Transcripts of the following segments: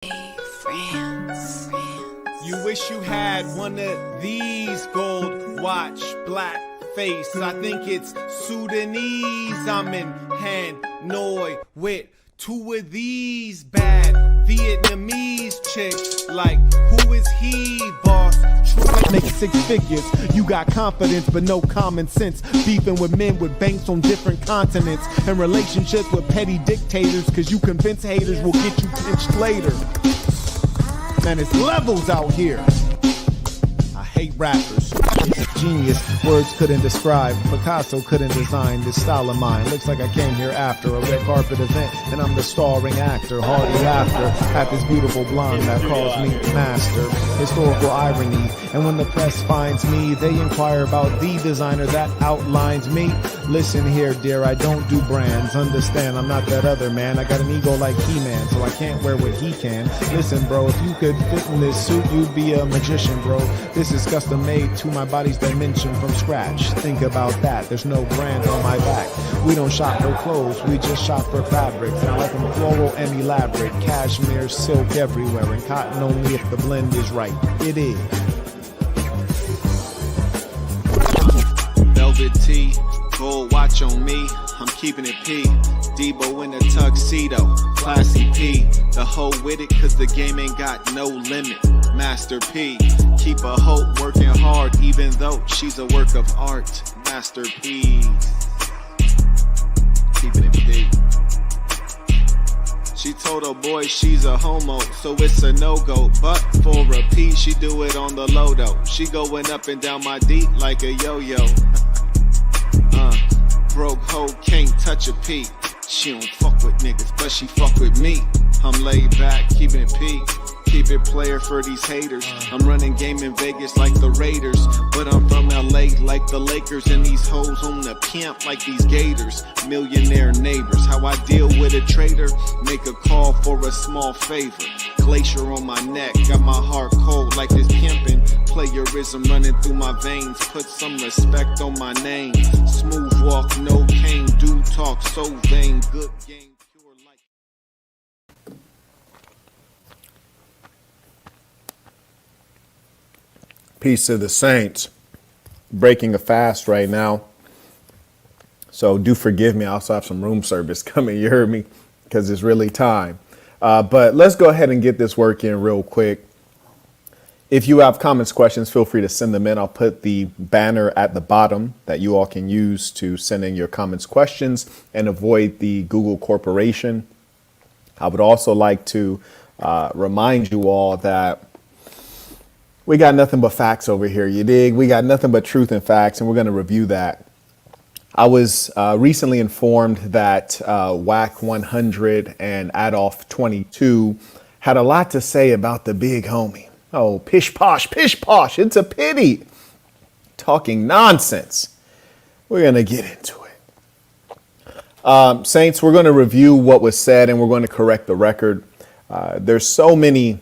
France. You wish you had one of these gold watch black face. I think it's Sudanese. I'm in Hanoi with two of these bad Vietnamese chicks. Like, who is he, boss? Make 6 figures, you got confidence but no common sense. Beefing with men with banks on different continents, and relationships with petty dictators, cause you convince haters will get you pinched later. Man, it's levels out here. I hate rappers. Genius, words couldn't describe. Picasso couldn't design this style of mine. Looks like I came here after a red carpet event, and I'm the starring actor. Hearty laughter at this beautiful blonde that calls me master. Historical irony, and when the press finds me, they inquire about the designer that outlines me. Listen here, dear, I don't do brands. Understand, I'm not that other man. I got an ego like He-Man, so I can't wear what he can. Listen, bro, if you could fit in this suit, you'd be a magician, bro. This is custom made to my body's dimension from scratch. Think about that, there's no brand on my back. We don't shop for clothes, we just shop for fabrics. And I like them floral and elaborate. Cashmere, silk everywhere, and cotton only if the blend is right. It is. Velvet tee, gold watch on me, I'm keeping it P. Debo in a tuxedo, classy P. The hoe with it, cause the game ain't got no limit. Master P, keep a hoe working hard, even though she's a work of art. Master P, keeping it P. She told her boy she's a homo, so it's a no-go. But for a P, she do it on the low though. She going up and down my D like a yo-yo. Broke hoe can't touch a P. She don't fuck with niggas, but she fuck with me. I'm laid back, keeping it P. Keep it player for these haters. I'm running game in Vegas like the Raiders, but I'm from LA like the Lakers, and these hoes on the pimp like these Gators. Millionaire neighbors, how I deal with a traitor. Make a call for a small favor. Glacier on my neck, got my heart cold like this pimpin'. Playerism running through my veins, put some respect on my name. Smooth walk, no cane, do talk so vain. Good game. Peace to the saints. Breaking a fast right now, so do forgive me. I also have some room service coming, you heard me, because it's really time. But let's go ahead and get this work in real quick. If you have comments, questions, feel free to send them in. I'll put the banner at the bottom that you all can use to send in your comments, questions, and avoid the Google Corporation. I would also like to remind you all that we got nothing but facts over here, you dig? We got nothing but truth and facts, and we're going to review that. I was recently informed that Wack100 and Adolf22 had a lot to say about the big homie. Oh, pish posh, it's a pity. Talking nonsense. We're going to get into it. Saints, we're going to review what was said, and we're going to correct the record. There's so many.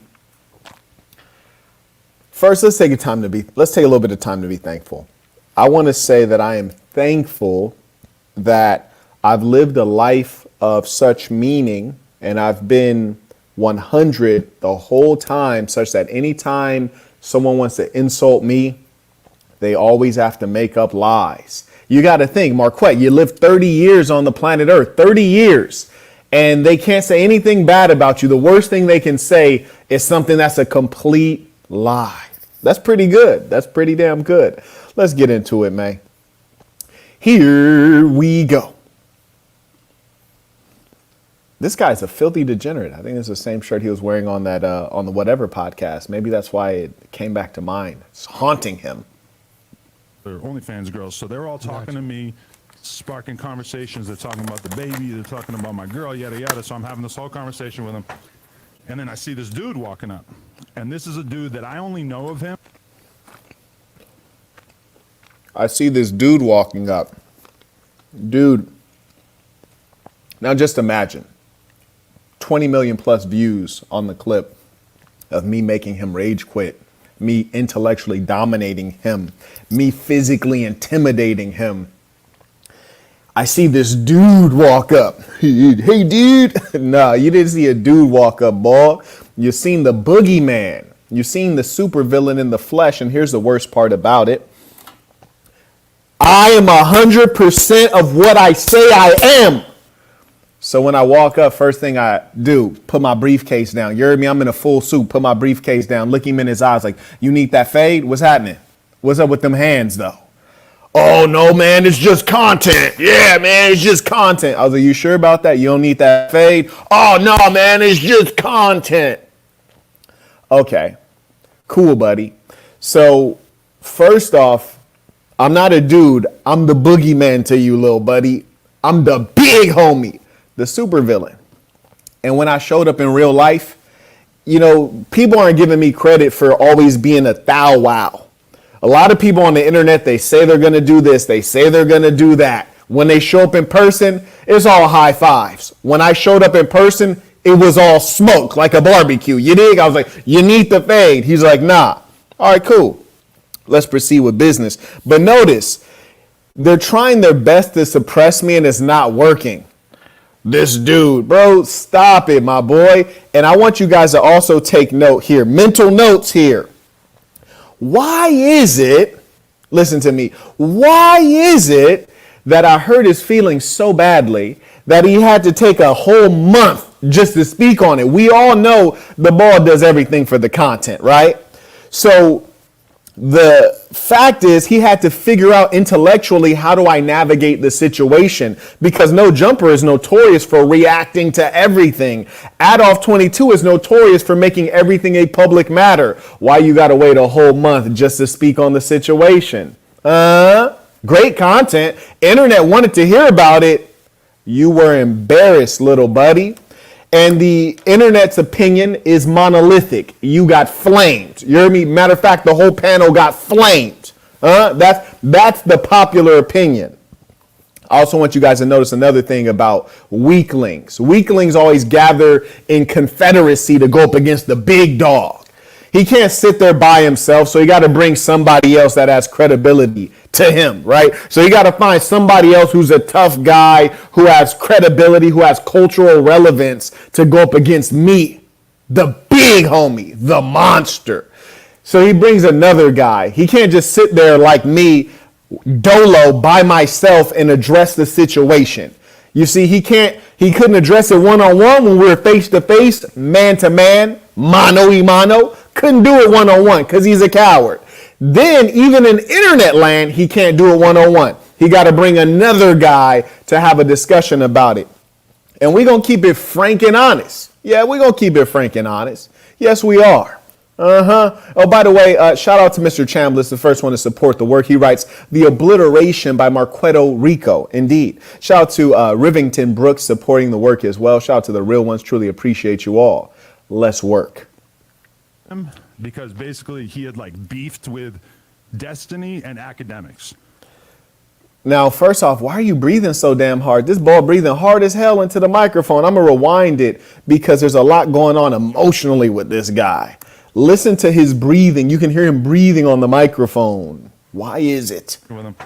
First, let's take a little bit of time to be thankful. I want to say that I am thankful that I've lived a life of such meaning, and I've been 100 the whole time, such that anytime someone wants to insult me, they always have to make up lies. You got to think, Marquette, you lived 30 years on the planet Earth, 30 years, and they can't say anything bad about you. The worst thing they can say is something that's a complete lie. That's pretty good. That's pretty damn good. Let's get into it, man. Here we go. This guy's a filthy degenerate. I think it's the same shirt he was wearing on that on the Whatever podcast. Maybe that's why it came back to mind. It's haunting him. They're OnlyFans girls, so they're all talking to me, sparking conversations. They're talking about the baby. They're talking about my girl, yada yada. So I'm having this whole conversation with them. And then I see this dude walking up. And this is a dude that I only know of him. I see this dude walking up. Dude. Now just imagine 20 million plus views on the clip of me making him rage quit, me intellectually dominating him, me physically intimidating him. I see this dude walk up. Hey, dude. Nah, you didn't see a dude walk up, boy. You've seen the boogeyman. You've seen the supervillain in the flesh. And here's the worst part about it. I am 100% of what I say I am. So when I walk up, first thing I do, put my briefcase down. You heard me? I'm in a full suit. Put my briefcase down. Look him in his eyes like, you need that fade? What's happening? What's up with them hands, though? Oh, no, man, it's just content. Yeah, man, it's just content. I was like, you sure about that? You don't need that fade? Oh, no, man, it's just content. Okay, cool, buddy. So first off, I'm not a dude. I'm the boogeyman to you, little buddy. I'm the big homie, the supervillain. And when I showed up in real life, you know, people aren't giving me credit for always being a thou wow. A lot of people on the internet, they say they're going to do this. They say they're going to do that. When they show up in person, it's all high fives. When I showed up in person, it was all smoke like a barbecue. You dig? I was like, you need the fade. He's like, nah. All right, cool. Let's proceed with business. But notice, they're trying their best to suppress me and it's not working. This dude, bro, stop it, my boy. And I want you guys to also take note here, mental notes here. Why is it, listen to me, why is it that I hurt his feelings so badly that he had to take a whole month just to speak on it? We all know the ball does everything for the content, right? So the fact is he had to figure out intellectually, how do I navigate the situation? Because NoJumper is notorious for reacting to everything. Adolf 22 is notorious for making everything a public matter. Why you got to wait a whole month just to speak on the situation? Great content. Internet wanted to hear about it. You were embarrassed, little buddy. And the internet's opinion is monolithic. You got flamed. You heard me? Matter of fact, the whole panel got flamed. That's the popular opinion. I also want you guys to notice another thing about weaklings. Weaklings always gather in confederacy to go up against the big dog. He can't sit there by himself, so you got to bring somebody else that has credibility to him, right? So you got to find somebody else who's a tough guy, who has credibility, who has cultural relevance to go up against me, the big homie, the monster. So he brings another guy. He can't just sit there like me, dolo, by myself and address the situation. You see, he couldn't address it one-on-one when we were face-to-face, man-to-man, mano-y-mano. Couldn't do it one-on-one because he's a coward. Then even in internet land, he can't do it one-on-one. He got to bring another guy to have a discussion about it. And we're going to keep it frank and honest. Yeah, we're going to keep it frank and honest. Yes, we are. Oh, by the way, shout out to Mr. Chambliss, the first one to support the work. He writes, The Obliteration by Marqueto Rico. Indeed. Shout out to Rivington Brooks supporting the work as well. Shout out to the real ones. Truly appreciate you all. Let's work. Because basically he had like beefed with Destiny and academics. Now, first off, why are you breathing so damn hard? This ball breathing hard as hell into the microphone. I'm going to rewind it because there's a lot going on emotionally with this guy. Listen to his breathing. You can hear him breathing on the microphone. Why is it? With him.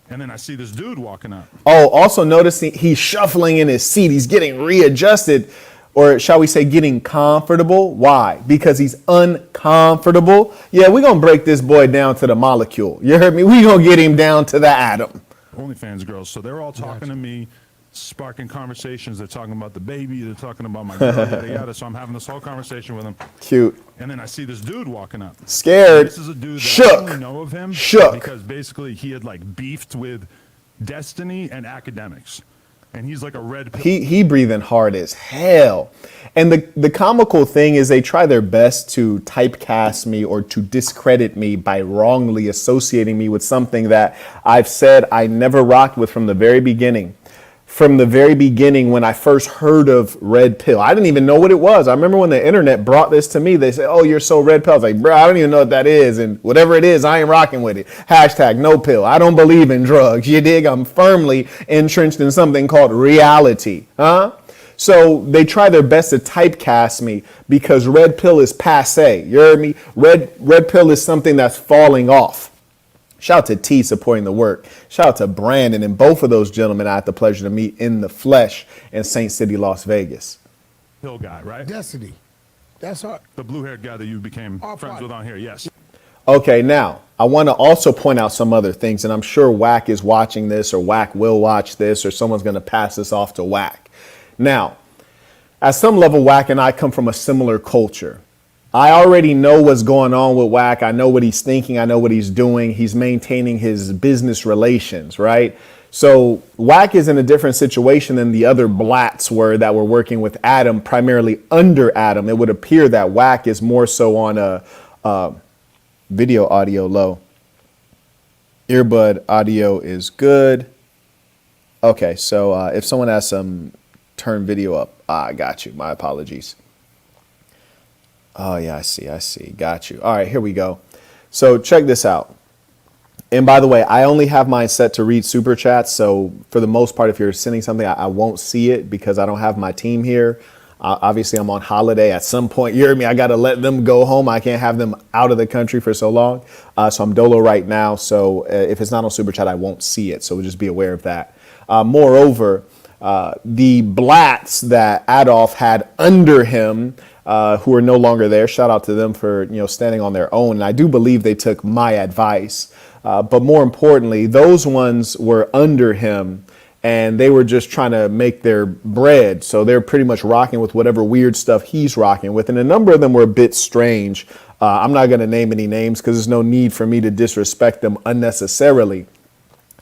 And then I see this dude walking up. Oh, also notice he's shuffling in his seat. He's getting readjusted. Or shall we say getting comfortable? Why? Because he's uncomfortable. Yeah, we're going to break this boy down to the molecule. You heard me? We're going to get him down to the atom. OnlyFans girls. So they're all talking to me, sparking conversations. They're talking about the baby. They're talking about my girl, yada, yada. So I'm having this whole conversation with them. Cute. And then I see this dude walking up. Scared. This is a dude that shook. I only know of him. Shook. Because basically he had like beefed with Destiny and academics. And he's like a red pill. He breathing hard as hell. And the comical thing is they try their best to typecast me or to discredit me by wrongly associating me with something that I've said I never rocked with from the very beginning. From the very beginning when I first heard of red pill. I didn't even know what it was. I remember when the internet brought this to me, they said, oh, you're so red pill. I was like, bro, I don't even know what that is. And whatever it is, I ain't rocking with it. Hashtag no pill. I don't believe in drugs. You dig? I'm firmly entrenched in something called reality. So they try their best to typecast me because red pill is passe. You heard me? Red pill is something that's falling off. Shout out to T supporting the work. Shout out to Brandon, and both of those gentlemen I had the pleasure to meet in the flesh in St. City, Las Vegas. Hill guy, right? Destiny. That's our The blue-haired guy that you became Our friends partner. with on here. Yes. Okay, now I want to also point out some other things, and I'm sure Wack is watching this, or Wack will watch this, or someone's going to pass this off to Wack. Now, at some level, Wack and I come from a similar culture. I already know what's going on with Wack. I know what he's thinking. I know what he's doing. He's maintaining his business relations, right? So Wack is in a different situation than the other blats were that were working with Adam, primarily under Adam. It would appear that Wack is more so on a video audio low. Earbud audio is good. Okay, so if someone has some turn video up, I got you. My apologies. Oh, yeah, I see. Got you. All right, here we go. So check this out. And by the way, I only have mine set to read super chats. So for the most part, if you're sending something, I won't see it because I don't have my team here. Obviously, I'm on holiday. At some point, you heard me, I got to let them go home. I can't have them out of the country for so long. So I'm dolo right now. So if it's not on super chat, I won't see it. So just be aware of that. Moreover, the blats that Adolf had under him, who are no longer there. Shout out to them for standing on their own. And I do believe they took my advice. But more importantly, those ones were under him and they were just trying to make their bread. So they're pretty much rocking with whatever weird stuff he's rocking with. And a number of them were a bit strange. I'm not going to name any names because there's no need for me to disrespect them unnecessarily.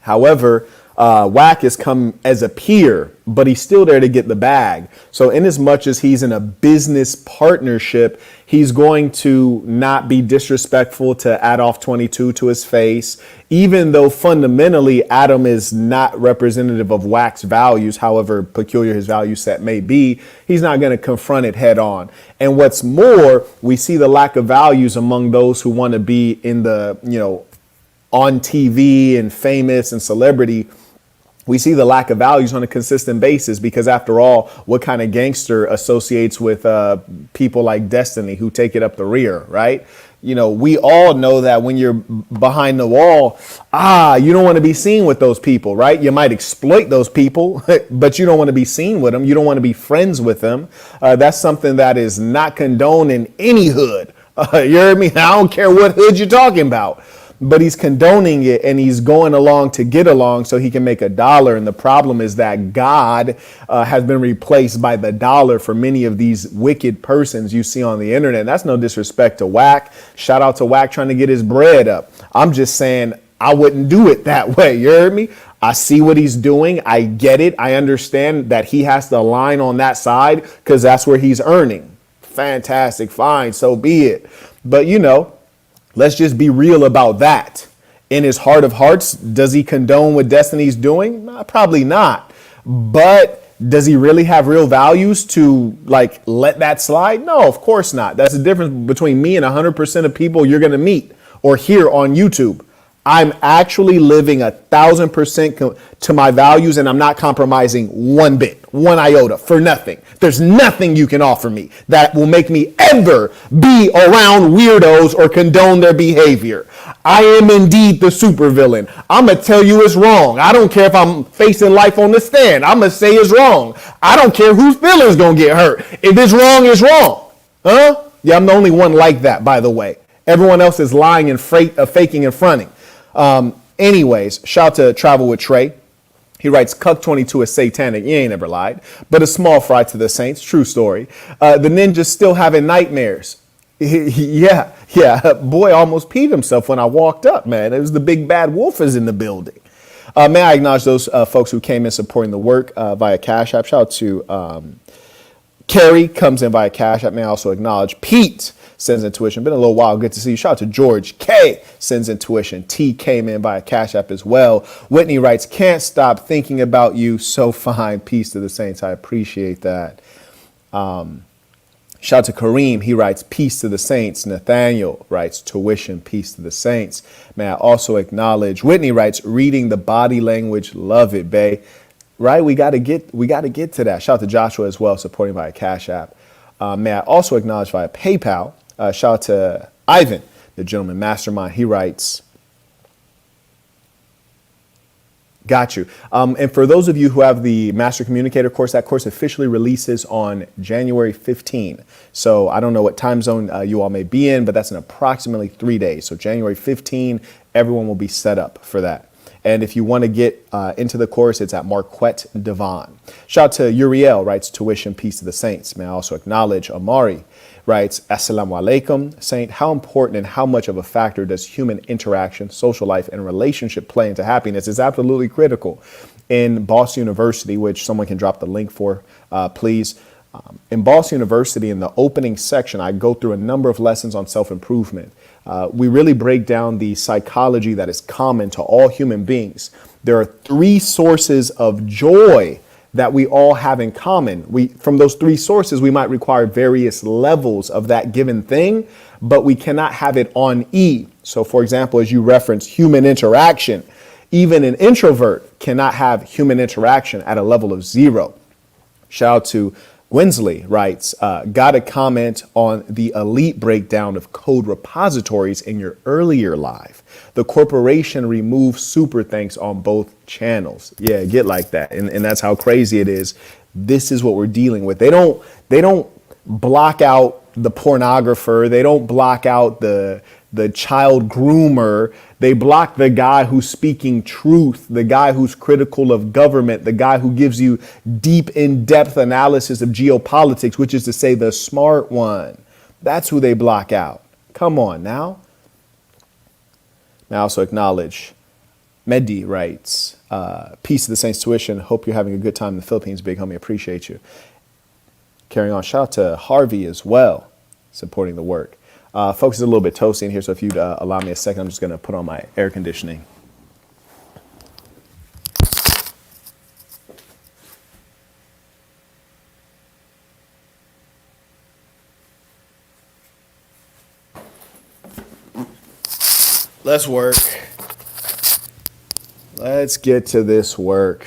However, Wack has come as a peer, but he's still there to get the bag. So in as much as he's in a business partnership, he's going to not be disrespectful to Adolf 22 to his face, even though fundamentally Adam is not representative of Wack's values, however peculiar his value set may be. He's not going to confront it head on. And what's more, we see the lack of values among those who want to be in the, on TV and famous and celebrity. We see the lack of values on a consistent basis because, after all, what kind of gangster associates with people like Destiny who take it up the rear, right? We all know that when you're behind the wall, you don't want to be seen with those people, right? You might exploit those people, but you don't want to be seen with them. You don't want to be friends with them. That's something that is not condoned in any hood. You heard me? I don't care what hood you're talking about. But he's condoning it and he's going along to get along so he can make $1. And the problem is that God has been replaced by the dollar for many of these wicked persons you see on the internet. And that's no disrespect to Wack. Shout out to Wack trying to get his bread up. I'm just saying I wouldn't do it that way. You heard me? I see what he's doing. I get it. I understand that he has to align on that side because that's where he's earning. Fantastic. Fine. So be it. But let's just be real about that. In his heart of hearts, does he condone what Destiny's doing? Probably not. But does he really have real values to let that slide? No, of course not. That's the difference between me and 100% of people you're going to meet or hear on YouTube. I'm actually living 1,000% to my values and I'm not compromising one bit, one iota for nothing. There's nothing you can offer me that will make me ever be around weirdos or condone their behavior. I am indeed the supervillain. I'm going to tell you it's wrong. I don't care if I'm facing life on the stand. I'm going to say it's wrong. I don't care whose feelings going to get hurt. If it's wrong, it's wrong. Huh? Yeah, I'm the only one like that, by the way. Everyone else is lying and faking and fronting. Anyways, shout to Travel with Trey. He writes, Cuck 22 is satanic. You ain't never lied. But a small fry to the saints. True story. The ninja's still having nightmares. Yeah. Boy almost peed himself when I walked up, man. It was the big bad wolf is in the building. May I acknowledge those folks who came in supporting the work via Cash App. Shout out to Carrie comes in via Cash App. May I also acknowledge Pete sends in tuition. Been a little while. Good to see you. Shout out to George K sends in tuition. T came in via Cash App as well. Whitney writes, can't stop thinking about you. So fine. Peace to the saints. I appreciate that. Shout out to Kareem. He writes, peace to the saints. Nathaniel writes, tuition, peace to the saints. May I also acknowledge, Whitney writes, reading the body language. Love it, bae. Right? We got to get to that. Shout out to Joshua as well, supporting via Cash App. May I also acknowledge via PayPal. Shout out to Ivan, the gentleman mastermind. He writes, Got you. And for those of you who have the Master Communicator course, that course officially releases on January 15. So I don't know what time zone you all may be in, but that's in approximately 3 days. So January 15, everyone will be set up for that. And if you want to get into the course, it's at Marquette Devon. Shout out to Uriel, writes, tuition, peace to the saints. May I also acknowledge Amari, writes, Assalamu alaikum, Saint, how important and how much of a factor does human interaction, social life, and relationship play into happiness? It's absolutely critical. In Boss University, which someone can drop the link for, please. In Boss University, in the opening section, I go through a number of lessons on self-improvement. We really break down the psychology that is common to all human beings. There are 3 sources of joy that we all have in common. From those 3 sources, we might require various levels of that given thing, but we cannot have it on E. So for example, as you reference human interaction, even an introvert cannot have human interaction at a level of 0. Shout out to Winsley, writes, got a comment on the elite breakdown of code repositories in your earlier live. The corporation removed super thanks on both channels. Yeah, get like that. And that's how crazy it is. This is what we're dealing with. They don't block out the pornographer. They don't block out the child groomer. They block the guy who's speaking truth, the guy who's critical of government, the guy who gives you deep, in-depth analysis of geopolitics, which is to say the smart one. That's who they block out. Come on now. Now also acknowledge Mehdi writes, peace to the Saints tuition. Hope you're having a good time in the Philippines, big homie. Appreciate you. Carrying on. Shout out to Harvey as well, supporting the work. Folks, it's a little bit toasty in here, so if you'd allow me a second, I'm just going to put on my air conditioning. Let's work. Let's get to this work.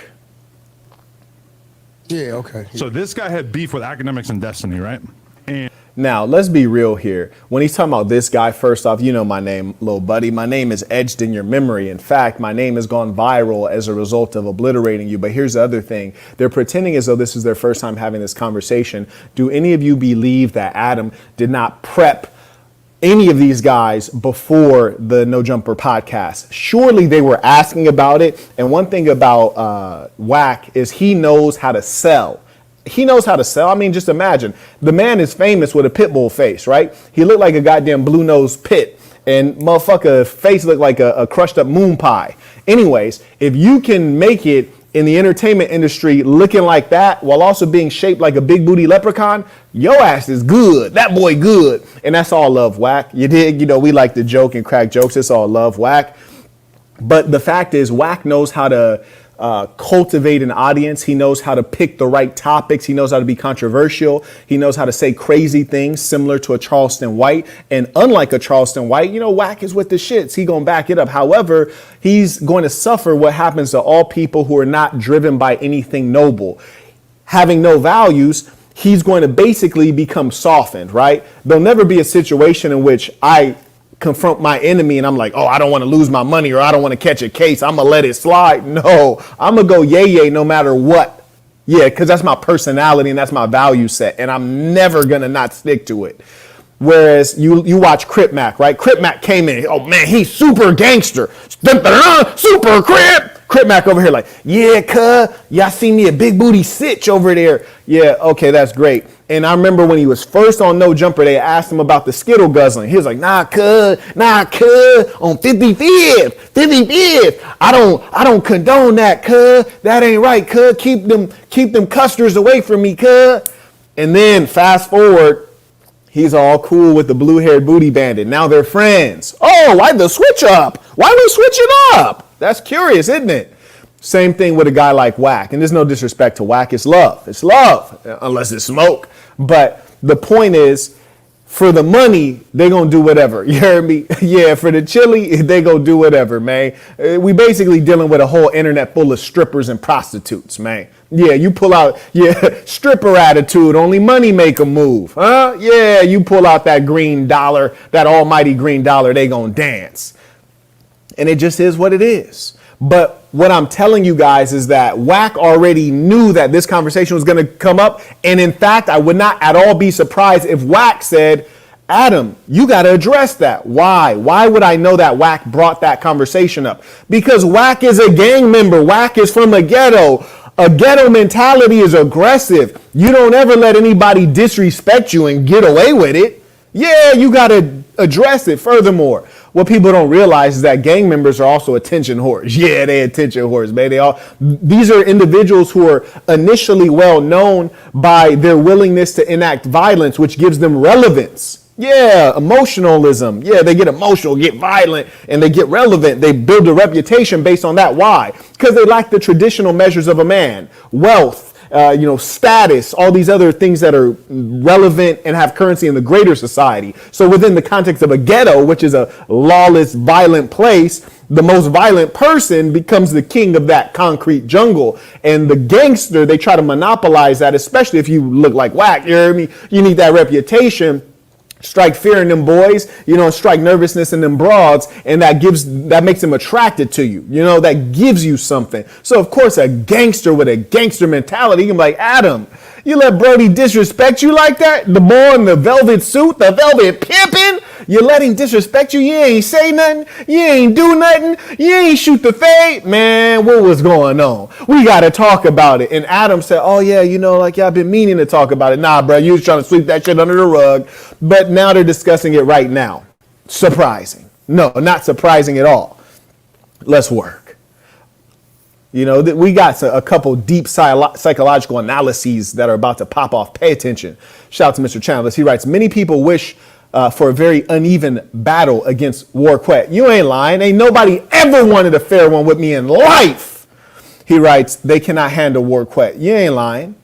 Yeah, okay. So this guy had beef with academics and destiny, right? And now, let's be real here. When he's talking about this guy, first off, you know my name, little buddy. My name is etched in your memory. In fact, my name has gone viral as a result of obliterating you. But here's the other thing. They're pretending as though this is their first time having this conversation. Do any of you believe that Adam did not prep any of these guys before the NoJumper podcast? Surely they were asking about it. And one thing about Wack is he knows how to sell. He knows how to sell. I mean, just imagine. The man is famous with a pit bull face, right? He looked like a goddamn blue-nosed pit. And motherfucker face looked like a crushed up moon pie. Anyways, if you can make it in the entertainment industry looking like that while also being shaped like a big booty leprechaun, your ass is good. That boy good. And that's all love, Wack. You dig? You know, we like to joke and crack jokes. It's all love, Wack. But the fact is, Wack knows how to cultivate an audience. He knows how to pick the right topics. He knows how to be controversial. He knows how to say crazy things similar to a Charleston White. And unlike a Charleston White, you know, Wack is with the shits. He gonna back it up. However, he's going to suffer what happens to all people who are not driven by anything noble. Having no values, he's going to basically become softened, right? There'll never be a situation in which I confront my enemy and I'm like, oh, I don't want to lose my money or I don't want to catch a case. I'm going to let it slide. No, I'm going to go yay no matter what. Yeah, because that's my personality and that's my value set. And I'm never going to not stick to it. Whereas you watch Crip Mac, right? Crip Mac came in. Oh, man, he's super gangster. Super Crip. Crip Mac over here like, yeah, cuh, y'all see me a big booty sitch over there. Yeah, okay, that's great. And I remember when he was first on NoJumper, they asked him about the Skittle guzzling. He was like, nah, cuh, on 55th. I don't condone that, cuh. That ain't right, cuh. Keep them custards away from me, cuh. And then fast forward, he's all cool with the blue-haired booty bandit. Now they're friends. Oh, why the switch up? Why we switching up? That's curious, isn't it? Same thing with a guy like Wack. And there's no disrespect to Wack. It's love. It's love, unless it's smoke. But the point is, for the money, they going to do whatever. You heard me? Yeah, for the chili, they going to do whatever, man. We basically dealing with a whole internet full of strippers and prostitutes, man. Yeah, you pull out, stripper attitude, only money make 'em move. Huh? Yeah, you pull out that green dollar, that almighty green dollar, they going to dance. And it just is what it is. But what I'm telling you guys is that Wack already knew that this conversation was going to come up. And in fact, I would not at all be surprised if Wack said, Adam, you got to address that. Why? Why would I know that Wack brought that conversation up? Because Wack is a gang member. Wack is from a ghetto. A ghetto mentality is aggressive. You don't ever let anybody disrespect you and get away with it. Yeah, you got to address it. Furthermore, what people don't realize is that gang members are also attention whores. Yeah, they attention whores, man. These are individuals who are initially well known by their willingness to enact violence, which gives them relevance. Yeah, emotionalism. Yeah, they get emotional, get violent, and they get relevant. They build a reputation based on that. Why? Because they lack the traditional measures of a man. Wealth, status, all these other things that are relevant and have currency in the greater society. So within the context of a ghetto, which is a lawless, violent place, the most violent person becomes the king of that concrete jungle. And the gangster, they try to monopolize that, especially if you look like Wack. You hear me? You need that reputation. Strike fear in them boys, strike nervousness in them broads, and that makes them attracted to you. That gives you something. So of course, a gangster with a gangster mentality, you can be like, Adam, you let Brody disrespect you like that? The boy in the velvet suit, the velvet pimpin', you let him disrespect you? You ain't say nothing? You ain't do nothing? You ain't shoot the fade? Man, what was going on? We got to talk about it. And Adam said, oh yeah, I've been meaning to talk about it. Nah, bro, you was trying to sweep that shit under the rug. But now they're discussing it right now. Surprising. No, not surprising at all. Let's work. We got a couple deep psychological analyses that are about to pop off. Pay attention. Shout out to Mr. Chandler. He writes, many people wish for a very uneven battle against Wack100. You ain't lying. Ain't nobody ever wanted a fair one with me in life. He writes, they cannot handle Wack100. You ain't lying.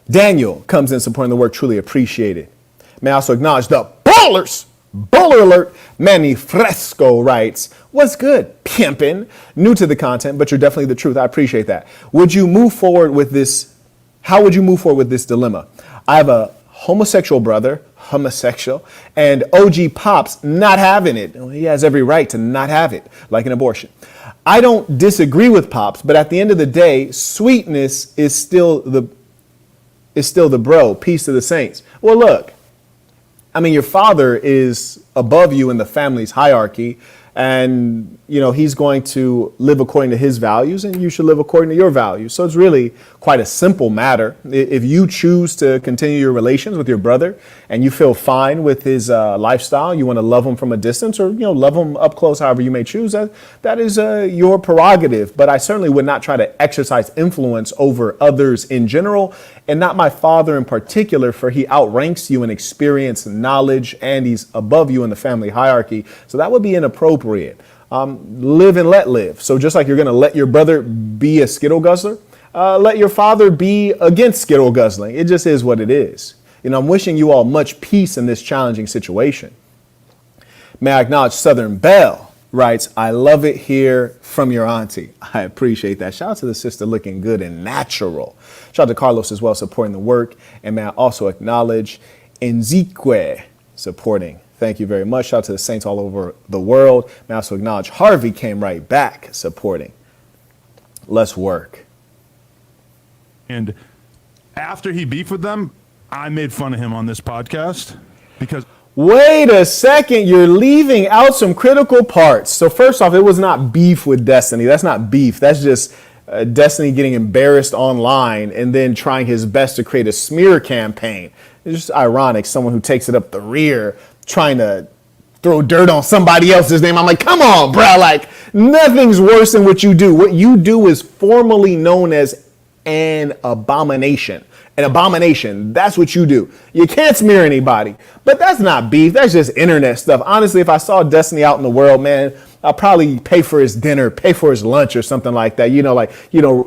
Daniel comes in supporting the work, truly appreciated. May I also acknowledge the ballers. Baller alert. Manny Fresco writes, what's good, pimpin'? New to the content, but you're definitely the truth. I appreciate that. Would you move forward with this? How would you move forward with this dilemma? I have a homosexual brother, and OG Pops not having it. He has every right to not have it, like an abortion. I don't disagree with Pops, but at the end of the day, sweetness is still the bro. Peace to the saints. Well, look. Your father is above you in the family's hierarchy, and, he's going to live according to his values, and you should live according to your values. So it's really quite a simple matter. If you choose to continue your relations with your brother and you feel fine with his lifestyle, you want to love him from a distance or, love him up close, however you may choose, that is your prerogative. But I certainly would not try to exercise influence over others in general, and not my father in particular, for he outranks you in experience, knowledge, and he's above you in the family hierarchy. So that would be inappropriate. Live and let live. So just like you're going to let your brother be a Skittle guzzler, let your father be against Skittle guzzling. It just is what it is. I'm wishing you all much peace in this challenging situation. May I acknowledge Southern Belle writes, I love it here from your auntie. I appreciate that. Shout out to the sister looking good and natural. Shout out to Carlos as well, supporting the work. And may I also acknowledge Nzikwe supporting. Thank you very much. Shout out to the saints all over the world. May I also acknowledge Harvey came right back supporting. Let's work. And after he beefed with them, I made fun of him on this podcast because... Wait a second, you're leaving out some critical parts. So first off, it was not beef with Destiny. That's not beef. That's just Destiny getting embarrassed online and then trying his best to create a smear campaign. It's just ironic, someone who takes it up the rear trying to throw dirt on somebody else's name. I'm like, come on, bro. Like, nothing's worse than what you do. What you do is formally known as an abomination. An abomination. That's what you do. You can't smear anybody. But that's not beef. That's just internet stuff. Honestly, if I saw Destiny out in the world, man, I'll probably pay for his dinner, pay for his lunch or something like that.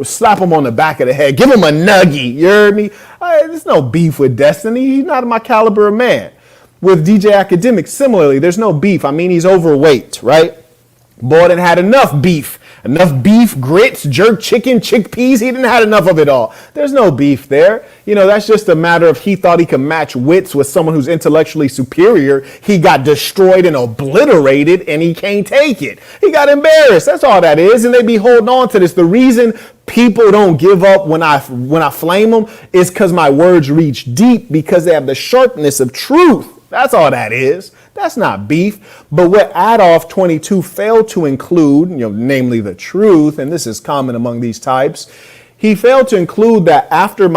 Slap him on the back of the head. Give him a nuggie. You heard me? There's no beef with Destiny. He's not my caliber of man. With DJ Academic, similarly, there's no beef. He's overweight, right? Boy done had enough beef Enough beef, grits, jerk chicken, chickpeas. He didn't have enough of it all. There's no beef there. You know, that's just a matter of he thought he could match wits with someone who's intellectually superior. He got destroyed and obliterated and he can't take it. He got embarrassed. That's all that is. And they be holding on to this. The reason people don't give up when I flame them is because my words reach deep, because they have the sharpness of truth. That's all that is. That's not beef. But what Adolf 22 failed to include, namely the truth, and this is common among these types, he failed to include that after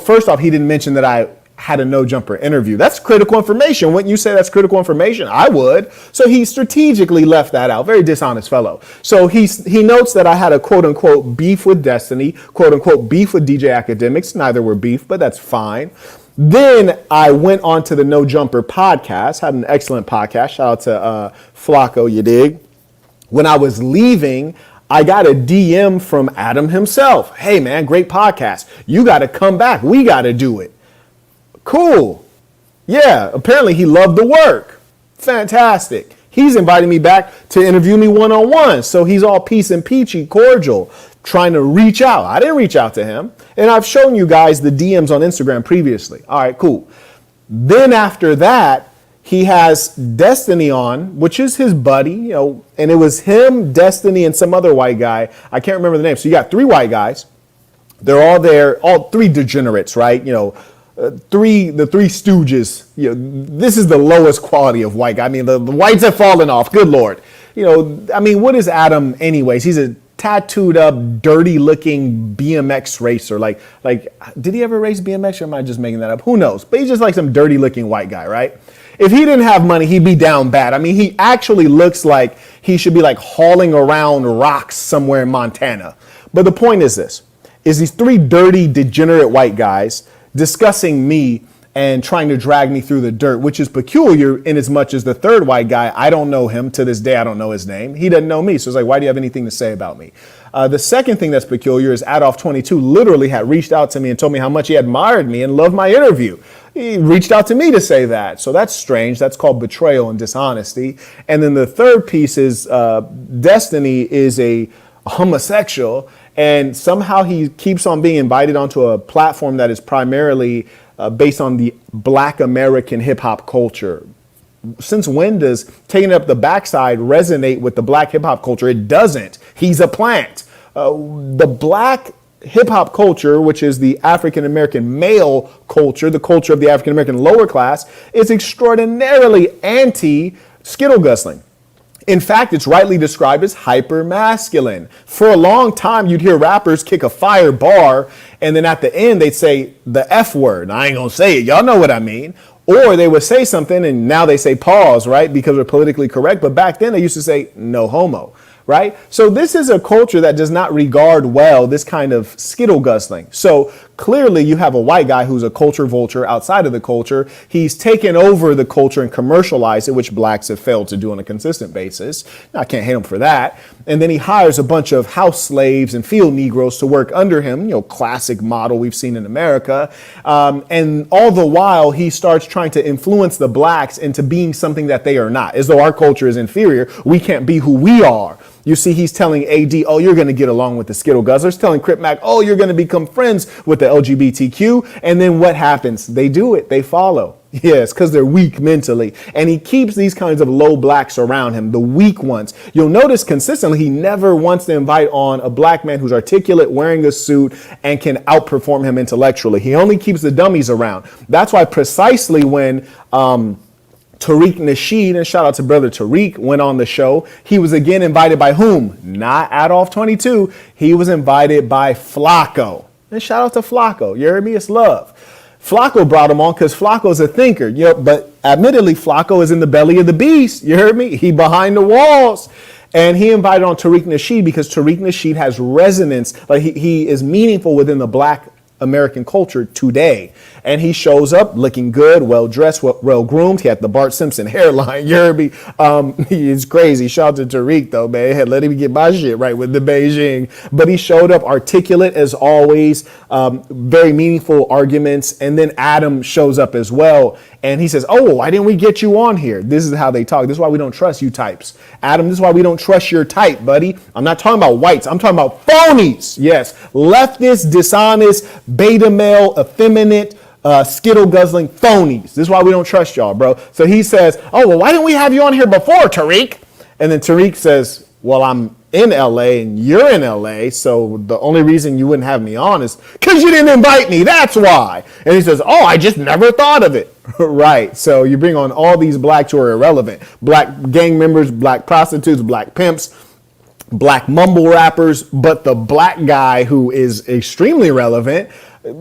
first off, he didn't mention that I had a NoJumper interview. That's critical information. Wouldn't you say that's critical information? I would. So he strategically left that out. Very dishonest fellow. So he notes that I had a quote unquote beef with Destiny, quote unquote beef with DJ Academics. Neither were beef, but that's fine. Then I went on to the NoJumper podcast, had an excellent podcast. Shout out to Flacco, you dig? When I was leaving, I got a DM from Adam himself. Hey man, great podcast. You got to come back. We got to do it. Cool. Yeah, apparently he loved the work. Fantastic. He's inviting me back to interview me one-on-one. So he's all peace and peachy, cordial, trying to reach out. I didn't reach out to him. And I've shown you guys the DMs on Instagram previously. All right, cool. Then after that, he has Destiny on, which is his buddy, and it was him, Destiny, and some other white guy. I can't remember the name. So you got 3 white guys. They're all there, all 3 degenerates, right? The 3 Stooges. This is the lowest quality of white guy. I mean, the whites have fallen off. Good Lord. What is Adam anyways? He's a tattooed up, dirty looking BMX racer. Like, did he ever race BMX or am I just making that up? Who knows? But he's just like some dirty looking white guy, right? If he didn't have money, he'd be down bad. I mean, he actually looks like he should be like hauling around rocks somewhere in Montana. But the point is this, is these 3 dirty, degenerate white guys discussing me and trying to drag me through the dirt, which is peculiar in as much as the 3rd white guy, I don't know him to this day. I don't know his name. He doesn't know me. So it's like, why do you have anything to say about me? The second thing that's peculiar is Adolf 22 literally had reached out to me and told me how much he admired me and loved my interview. He reached out to me to say that. So that's strange. That's called betrayal and dishonesty. And then the third piece is Destiny is a homosexual, and somehow he keeps on being invited onto a platform that is primarily based on the Black American hip hop culture. Since when does taking up the backside resonate with the Black hip hop culture? It doesn't. He's a plant. The Black hip hop culture, which is the African American male culture, the culture of the African American lower class, is extraordinarily anti skittle guzzling. In fact, it's rightly described as hyper masculine. For a long time, you'd hear rappers kick a fire bar, and then at the end, they'd say the F word. I ain't gonna say it. Y'all know what I mean. Or they would say something, and now they say pause, right? Because they're politically correct. But back then, they used to say no homo, right? So this is a culture that does not regard well this kind of skittle guzzling. So clearly, you have a white guy who's a culture vulture outside of the culture. He's taken over the culture and commercialized it, which blacks have failed to do on a consistent basis. Now, I can't hate him for that. And then he hires a bunch of house slaves and field Negroes to work under him, classic model we've seen in America. And all the while, he starts trying to influence the blacks into being something that they are not, as though our culture is inferior. We can't be who we are. You see, he's telling AD, oh, you're going to get along with the Skittle Guzzlers. Telling Crip Mac, oh, you're going to become friends with the LGBTQ. And then what happens? They do it. They follow. Yes, because they're weak mentally. And he keeps these kinds of low blacks around him, the weak ones. You'll notice consistently he never wants to invite on a black man who's articulate, wearing a suit, and can outperform him intellectually. He only keeps the dummies around. That's why precisely when Tariq Nasheed, and shout out to brother Tariq, went on the show, he was again invited by whom? Not Adolf 22. He was invited by Flacco. And shout out to Flacco. You heard me? It's love. Flacco brought him on because Flacco's a thinker. But admittedly, Flacco is in the belly of the beast. You heard me? He behind the walls. And he invited on Tariq Nasheed because Tariq Nasheed has resonance. Like he is meaningful within the black American culture today. And he shows up looking good, well-dressed, well-groomed. He had the Bart Simpson hairline. You heard me? He's crazy. Shout out to Tariq, though, man. Had let him get my shit right with the Beijing. But he showed up articulate as always, very meaningful arguments. And then Adam shows up as well. And he says, oh, why didn't we get you on here? This is how they talk. This is why we don't trust you types. Adam, this is why we don't trust your type, buddy. I'm not talking about whites. I'm talking about phonies. Yes. Leftist, dishonest, beta male, effeminate, skittle guzzling phonies. This is why we don't trust y'all, bro. So he says, oh, well, why didn't we have you on here before, Tariq? And then Tariq says, well, I'm in LA and you're in LA, so the only reason you wouldn't have me on is because you didn't invite me. That's why. And he says, oh, I just never thought of it. Right. So you bring on all these blacks who are irrelevant. Black gang members, black prostitutes, black pimps, black mumble rappers, but the black guy who is extremely relevant,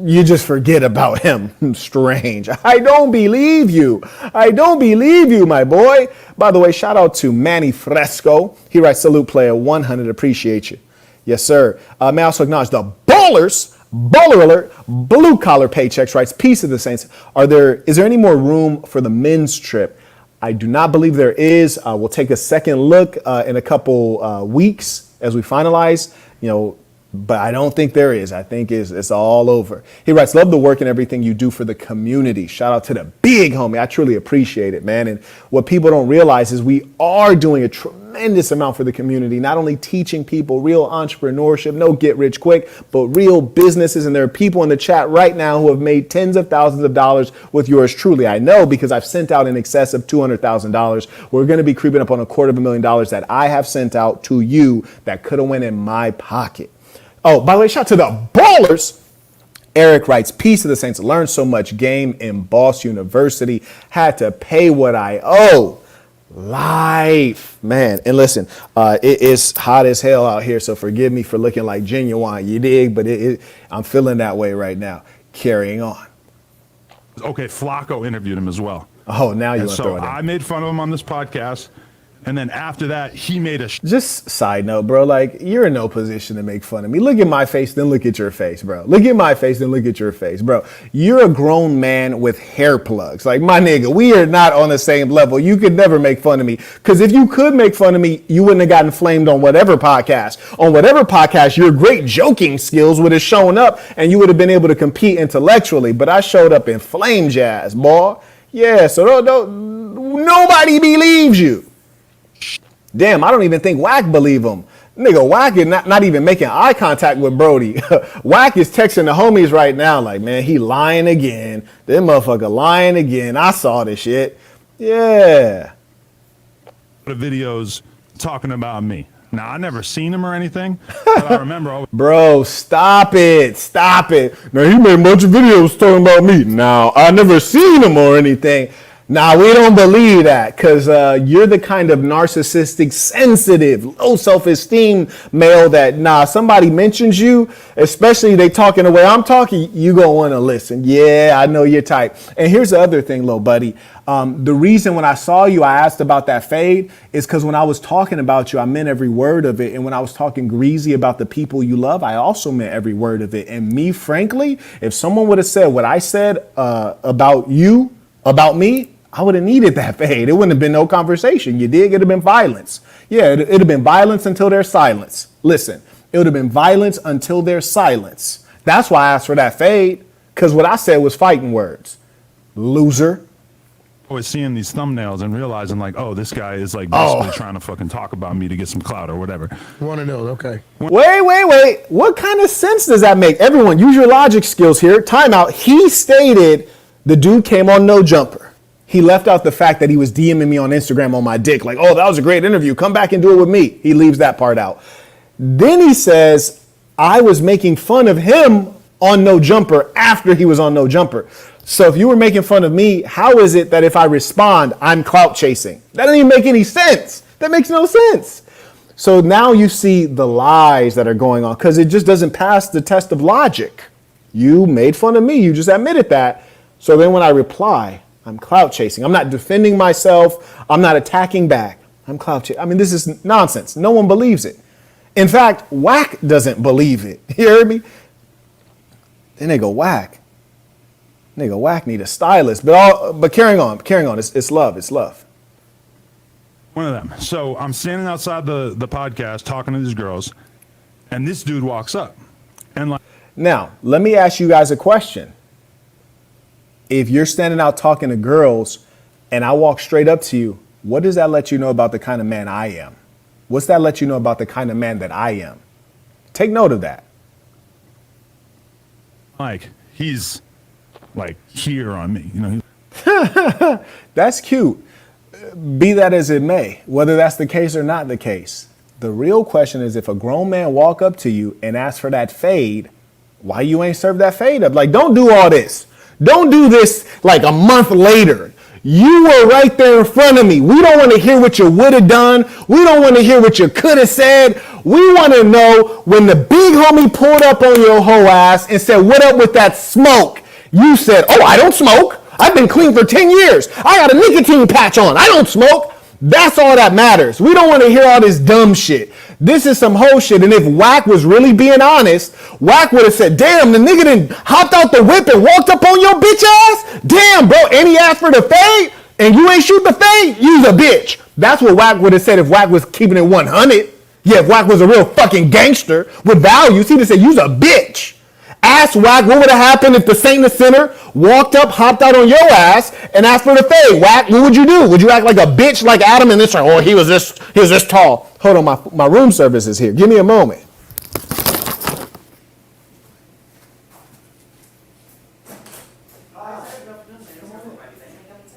you just forget about him. Strange. I don't believe you. I don't believe you, my boy. By the way, shout out to Manny Fresco. He writes, salute player 100. Appreciate you. Yes, sir. May I also acknowledge the ballers. Baller alert. Blue collar paychecks writes, peace of the saints. Is there any more room for the men's trip? I do not believe there is. We'll take a second look in a couple weeks as we finalize, but I don't think there is. I think it's all over. He writes, love the work and everything you do for the community. Shout out to the big homie. I truly appreciate it, man. And what people don't realize is we are doing a tremendous amount for the community, not only teaching people real entrepreneurship, no get rich quick, but real businesses. And there are people in the chat right now who have made tens of thousands of dollars with yours truly. I know because I've sent out in excess of $200,000. We're going to be creeping up on $250,000 that I have sent out to you that could have went in my pocket. Oh, by the way, shout out to the ballers. Eric writes, peace of the saints. Learned so much game in Boss University. Had to pay what I owe. Life, man. And listen, it is hot as hell out here, so forgive me for looking like genuine. You dig? But I'm feeling that way right now. Carrying on. Okay, Flacco interviewed him as well. Oh, now you want to throw it in. I made fun of him on this podcast. And then after that, he made a... Just side note, bro, like, you're in no position to make fun of me. Look at my face, then look at your face, bro. Look at my face, then look at your face, bro. You're a grown man with hair plugs. Like, my nigga, we are not on the same level. You could never make fun of me. Because if you could make fun of me, you wouldn't have gotten flamed on whatever podcast. On whatever podcast, your great joking skills would have shown up, and you would have been able to compete intellectually. But I showed up in flame jazz, boy. Yeah, so nobody believes you. Damn, I don't even think Wack believe him. Nigga, Wack is not even making eye contact with Brody. Wack is texting the homies right now like, man, he lying again. This motherfucker lying again. I saw this shit. Yeah. The videos talking about me. Now, I never seen him or anything, but I remember. Bro, stop it. Stop it. Now, he made a bunch of videos talking about me. Now, I never seen him or anything. Nah, we don't believe that because you're the kind of narcissistic, sensitive, low self-esteem male that, somebody mentions you, especially they talking the way I'm talking, you gonna want to listen. Yeah, I know your type. And here's the other thing, little buddy. The reason when I saw you, I asked about that fade is because when I was talking about you, I meant every word of it. And when I was talking greasy about the people you love, I also meant every word of it. And me, frankly, if someone would have said what I said about you, about me, I would have needed that fade. It wouldn't have been no conversation. You dig? It'd have been violence. Yeah, it'd have been violence until there's silence. Listen, it would have been violence until there's silence. That's why I asked for that fade, because what I said was fighting words. Loser. Always seeing these thumbnails and realizing like, oh, this guy is like basically trying to fucking talk about me to get some clout or whatever. Want to know? Okay. Wait. What kind of sense does that make? Everyone, use your logic skills here. Time out. He stated the dude came on NoJumper. He left out the fact that he was DMing me on Instagram on my dick. Like, oh, that was a great interview. Come back and do it with me. He leaves that part out. Then he says, I was making fun of him on NoJumper after he was on NoJumper. So if you were making fun of me, how is it that if I respond, I'm clout chasing? That doesn't even make any sense. That makes no sense. So now you see the lies that are going on because it just doesn't pass the test of logic. You made fun of me. You just admitted that. So then when I reply, I'm clout chasing. I'm not defending myself. I'm not attacking back. I'm clout chasing. I mean, this is nonsense. No one believes it. In fact, Wack doesn't believe it. You heard me? Then they go, Wack. Nigga, Wack need a stylist. But carrying on. It's love. One of them. So I'm standing outside the podcast talking to these girls, and this dude walks up. And like, now, let me ask you guys a question. If you're standing out talking to girls and I walk straight up to you, what does that let you know about the kind of man I am? What's that let you know about the kind of man that I am? Take note of that. like he's like here on me, you know. That's cute. Be that as it may, whether that's the case or not the case. The real question is if a grown man walk up to you and ask for that fade, why you ain't served that fade up? Like, don't do all this. Don't do this like a month later. You were right there in front of me. We don't want to hear what you would have done. We don't want to hear what you could have said. We want to know when the big homie pulled up on your whole ass and said, what up with that smoke? You said, oh, I don't smoke. I've been clean for 10 years. I got a nicotine patch on. I don't smoke. That's all that matters. We don't want to hear all this dumb shit. This is some whole shit. And if Wack was really being honest, Wack would have said, damn, the nigga done hopped out the whip and walked up on your bitch ass? Damn, bro. And he asked for the fade and you ain't shoot the fade? You's a bitch. That's what Wack would have said if Wack was keeping it 100. Yeah, if Wack was a real fucking gangster with values, he'd have said, you's a bitch. Ask Wack what would have happened if the Saint the Sinner walked up, hopped out on your ass, and asked for the fade. Wack, what would you do? Would you act like a bitch like Adam and this? Oh, he was this tall. Hold on, my room service is here. Give me a moment.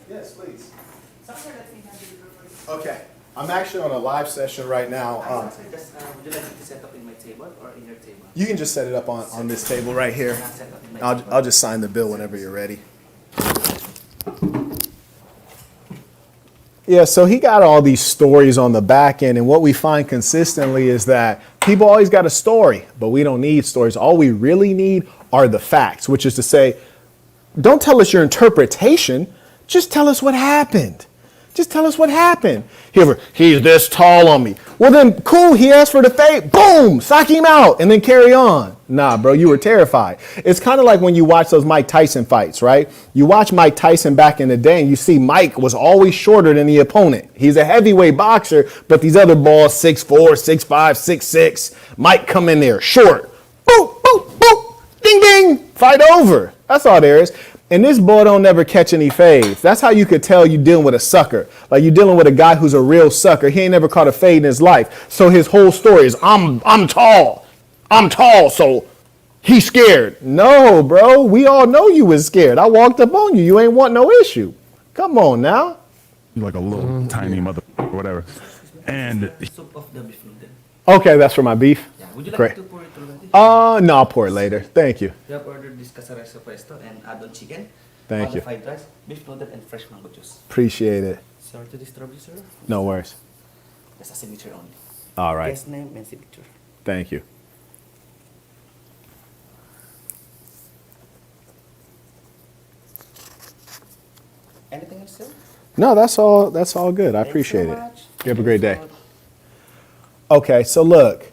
Yes, please. Okay, I'm actually on a live session right now. Would you like me to set up in my table or in your table? You can just set it up on this table right here. I'll just sign the bill whenever you're ready. Yeah, so he got all these stories on the back end, and what we find consistently is that people always got a story, but we don't need stories. All we really need are the facts, which is to say, don't tell us your interpretation, just tell us what happened. Just tell us what happened. He's this tall on me. Well then, cool, he asked for the fade. Boom, sock him out, and then carry on. Nah, bro, you were terrified. It's kind of like when you watch those Mike Tyson fights, right? You watch Mike Tyson back in the day, and you see Mike was always shorter than the opponent. He's a heavyweight boxer, but these other balls, 6'4", 6'5", 6'6". Mike come in there, short. Boop, boop, boop, ding, ding, fight over. That's all there is. And this boy don't never catch any fades. That's how you could tell you dealing with a sucker. Like you dealing with a guy who's a real sucker. He ain't never caught a fade in his life. So his whole story is, I'm tall. I'm tall, so he's scared. No, bro. We all know you was scared. I walked up on you. You ain't want no issue. Come on now. You're like a little tiny mother or whatever. And Soup of the beef noodle. Okay, that's for my beef. Yeah. Would you like Great. to pour it already? No, I'll pour it later. Thank you. You have ordered this casarazo pesto and add-on chicken. Thank you. Fried rice, beef noodle, and fresh mango juice. Appreciate it. Sorry to disturb you, sir. No worries. That's a signature only. All right. Guest name and signature. Thank you. Anything else, sir? No, that's all good. I appreciate Thanks it. so much. You have a great day. So, Okay, so look,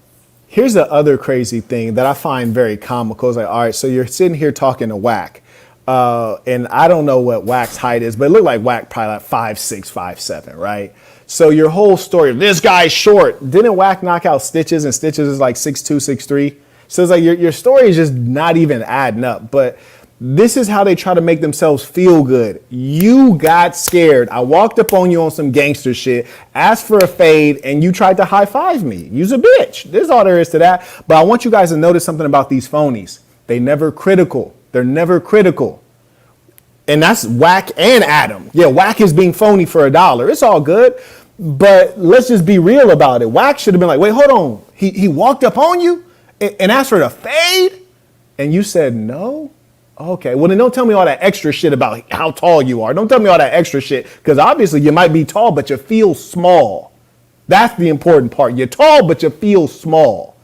here's the other crazy thing that I find very comical. It's like, all right, so you're sitting here talking to Wack, and I don't know what Wack's height is, but it looked like Wack probably like 5'6", 5'7", right? So your whole story, this guy's short. Didn't Wack knock out Stitches, and Stitches is like 6'2", 6'3"? So it's like your story is just not even adding up. But this is how they try to make themselves feel good. You got scared. I walked up on you on some gangster shit, asked for a fade, and you tried to high five me. You's a bitch. This is all there is to that. But I want you guys to notice something about these phonies. They never critical. They're never critical. And that's Wack and Adam. Yeah, Wack is being phony for $1. It's all good. But let's just be real about it. Wack should have been like, wait, hold on. He walked up on you and asked for the fade? And you said no? Okay, well then don't tell me all that extra shit about how tall you are. Don't tell me all that extra shit, because obviously you might be tall, but you feel small. That's the important part. You're tall, but you feel small.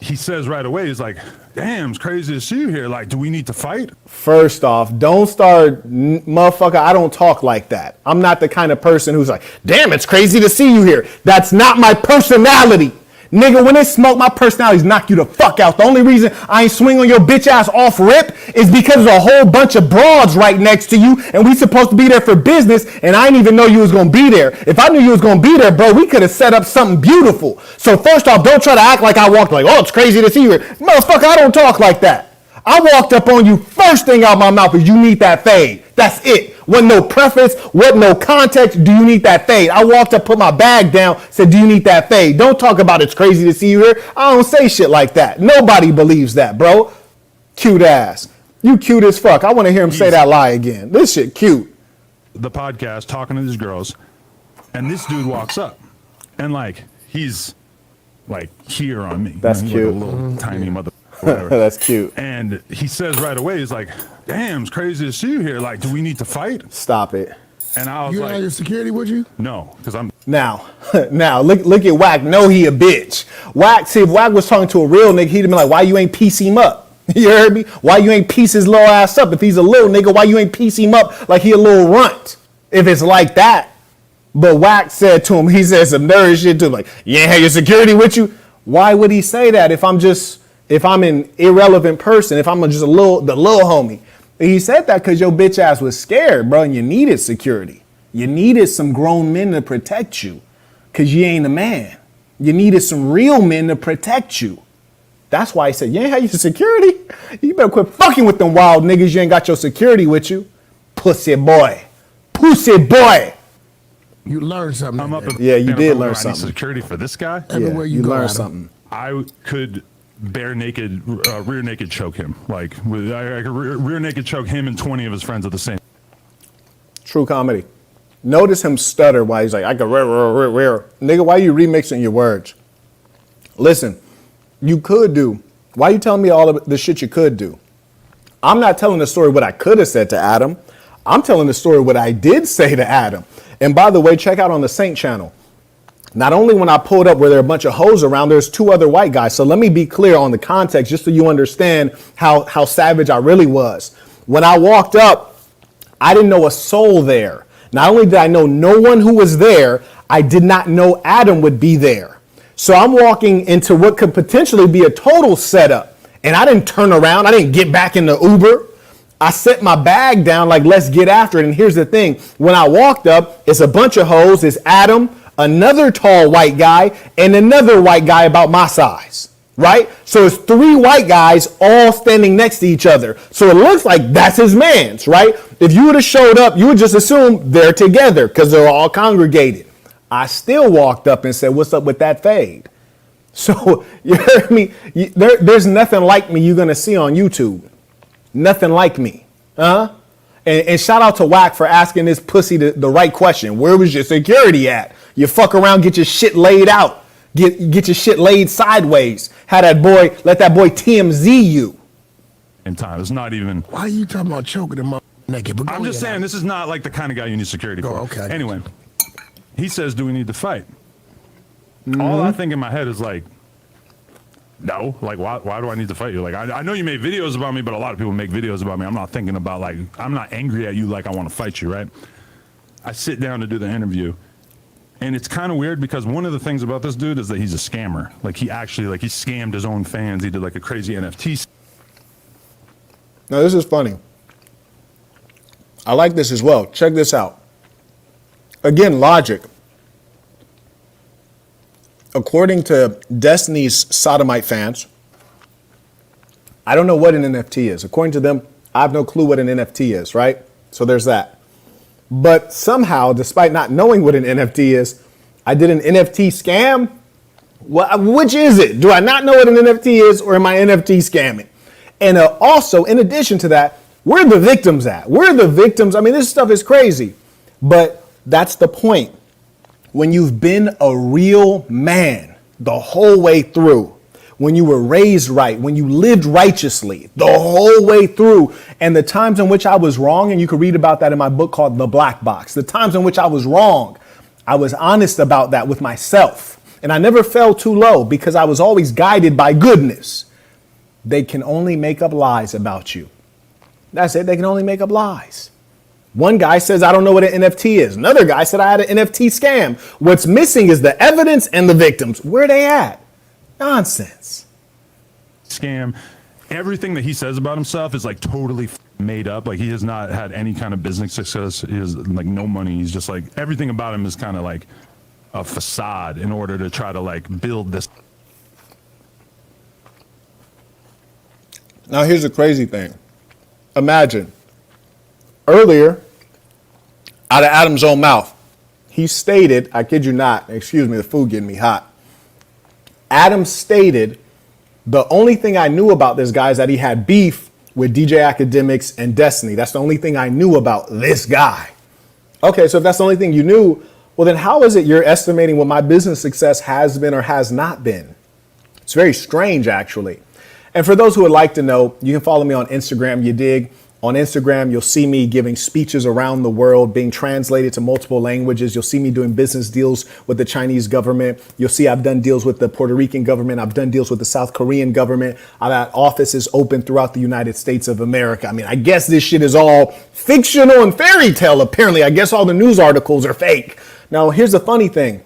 he says right away, he's like, damn, it's crazy to see you here. Like, do we need to fight? First off, don't start, motherfucker, I don't talk like that. I'm not the kind of person who's like, damn, it's crazy to see you here. That's not my personality. Nigga, when it smoke, my personality's knock you the fuck out. The only reason I ain't swing on your bitch ass off rip is because there's a whole bunch of broads right next to you, and we supposed to be there for business, and I didn't even know you was gonna be there. If I knew you was gonna be there, bro, we could have set up something beautiful. So first off, don't try to act like I walked like, oh, it's crazy to see you here. Motherfucker, I don't talk like that. I walked up on you, first thing out my mouth is you need that fade. That's it. Wasn't no preface, wasn't no context. Do you need that fade? I walked up, put my bag down, said, do you need that fade? Don't talk about it's crazy to see you here. I don't say shit like that. Nobody believes that, bro. Cute ass. You cute as fuck. I want to hear him say that lie again. This shit cute. The podcast talking to these girls, and this dude walks up, and like he's like here on me. That's he's cute. Like a little tiny mother. Whatever. That's cute. And he says right away, he's like, damn, it's crazy to see you here. Like, do we need to fight? Stop it. And I was You like, had your security with you? no, because I'm Now, look at Wack. No, he a bitch. Wack, see, if Wack was talking to a real nigga, he'd have been like, why you ain't piece him up? You heard me? Why you ain't piece his little ass up? If he's a little nigga, why you ain't piece him up like he a little runt? If it's like that. But Wack said to him, he said some nerd shit to him, like, you ain't have your security with you? Why would he say that if I'm an irrelevant person, if I'm just the little homie? He said that because your bitch ass was scared, bro, and you needed security. You needed some grown men to protect you because you ain't a man. You needed some real men to protect you. That's why he said, you ain't have your security? You better quit fucking with them wild niggas. You ain't got your security with you. Pussy boy. Pussy boy. You learned something. I'm up. Yeah, you did learn I need something. security for this guy. Everywhere you go, learned Adam. something. I could rear naked choke him. Like I could rear naked choke him and 20 of his friends at the same. True comedy. Notice him stutter while he's like, I could rear. Nigga, why you remixing your words? Listen, you could do. Why you telling me all of the shit you could do? I'm not telling the story what I could have said to Adam. I'm telling the story what I did say to Adam. And by the way, check out on the Saint channel. Not only when I pulled up were there a bunch of hoes around, there's two other white guys. So let me be clear on the context just so you understand how savage I really was. When I walked up, I didn't know a soul there. Not only did I know no one who was there, I did not know Adam would be there. So I'm walking into what could potentially be a total setup. And I didn't turn around. I didn't get back in the Uber. I set my bag down like, let's get after it. And here's the thing. When I walked up, it's a bunch of hoes. It's Adam, another tall white guy, and another white guy about my size. Right? So it's three white guys all standing next to each other. So it looks like that's his man's, right? If you would have showed up, you would just assume they're together because they're all congregated. I still walked up and said, what's up with that fade? So you heard me? There's nothing like me you're going to see on YouTube. Nothing like me. And shout out to Wack for asking this pussy the right question. Where was your security at? You fuck around, get your shit laid out. Get your shit laid sideways. Let that boy TMZ you. In time, it's not even. Why are you talking about choking him up naked? But I'm just saying, this is not like the kind of guy you need security for. okay. Anyway, he says, do we need to fight? All I think in my head is like, no. Like, why do I need to fight you? Like, I know you made videos about me, but a lot of people make videos about me. I'm not thinking about, like, I'm not angry at you like I want to fight you, right? I sit down to do the interview. And it's kind of weird because one of the things about this dude is that he's a scammer. Like, he scammed his own fans. He did, like, a crazy NFT. Now, this is funny. I like this as well. Check this out. Again, logic. According to Destiny's Sodomite fans, I don't know what an NFT is. According to them, I have no clue what an NFT is, right? So there's that. But somehow, despite not knowing what an NFT is, I did an NFT scam. Which is it? Do I not know what an NFT is, or am I NFT scamming? And also, in addition to that, where are the victims at? Where are the victims? I mean, this stuff is crazy. But that's the point. When you've been a real man the whole way through, when you were raised right, when you lived righteously the whole way through, and the times in which I was wrong, and you can read about that in my book called The Black Box, the times in which I was wrong, I was honest about that with myself. And I never fell too low because I was always guided by goodness. They can only make up lies about you. That's it. They can only make up lies. One guy says, I don't know what an NFT is. Another guy said I had an NFT scam. What's missing is the evidence and the victims. Where are they at? Nonsense. scam. Everything that he says about himself is like totally made up. Like he has not had any kind of business success. He has like no money. He's just like, everything about him is kind of like a facade in order to try to like build this. Now here's the crazy thing. Imagine earlier, out of Adam's own mouth, he stated, I kid you not, excuse me, the food getting me hot. Adam stated, the only thing I knew about this guy is that he had beef with DJ Academics and Destiny. That's the only thing I knew about this guy. Okay, so if that's the only thing you knew, well then how is it you're estimating what my business success has been or has not been? It's very strange, actually. And for those who would like to know, you can follow me on Instagram, you dig. On Instagram, you'll see me giving speeches around the world, being translated to multiple languages. You'll see me doing business deals with the Chinese government. You'll see I've done deals with the Puerto Rican government. I've done deals with the South Korean government. I've had offices open throughout the United States of America. I mean, I guess this shit is all fictional and fairy tale, apparently. I guess all the news articles are fake. Now, here's the funny thing.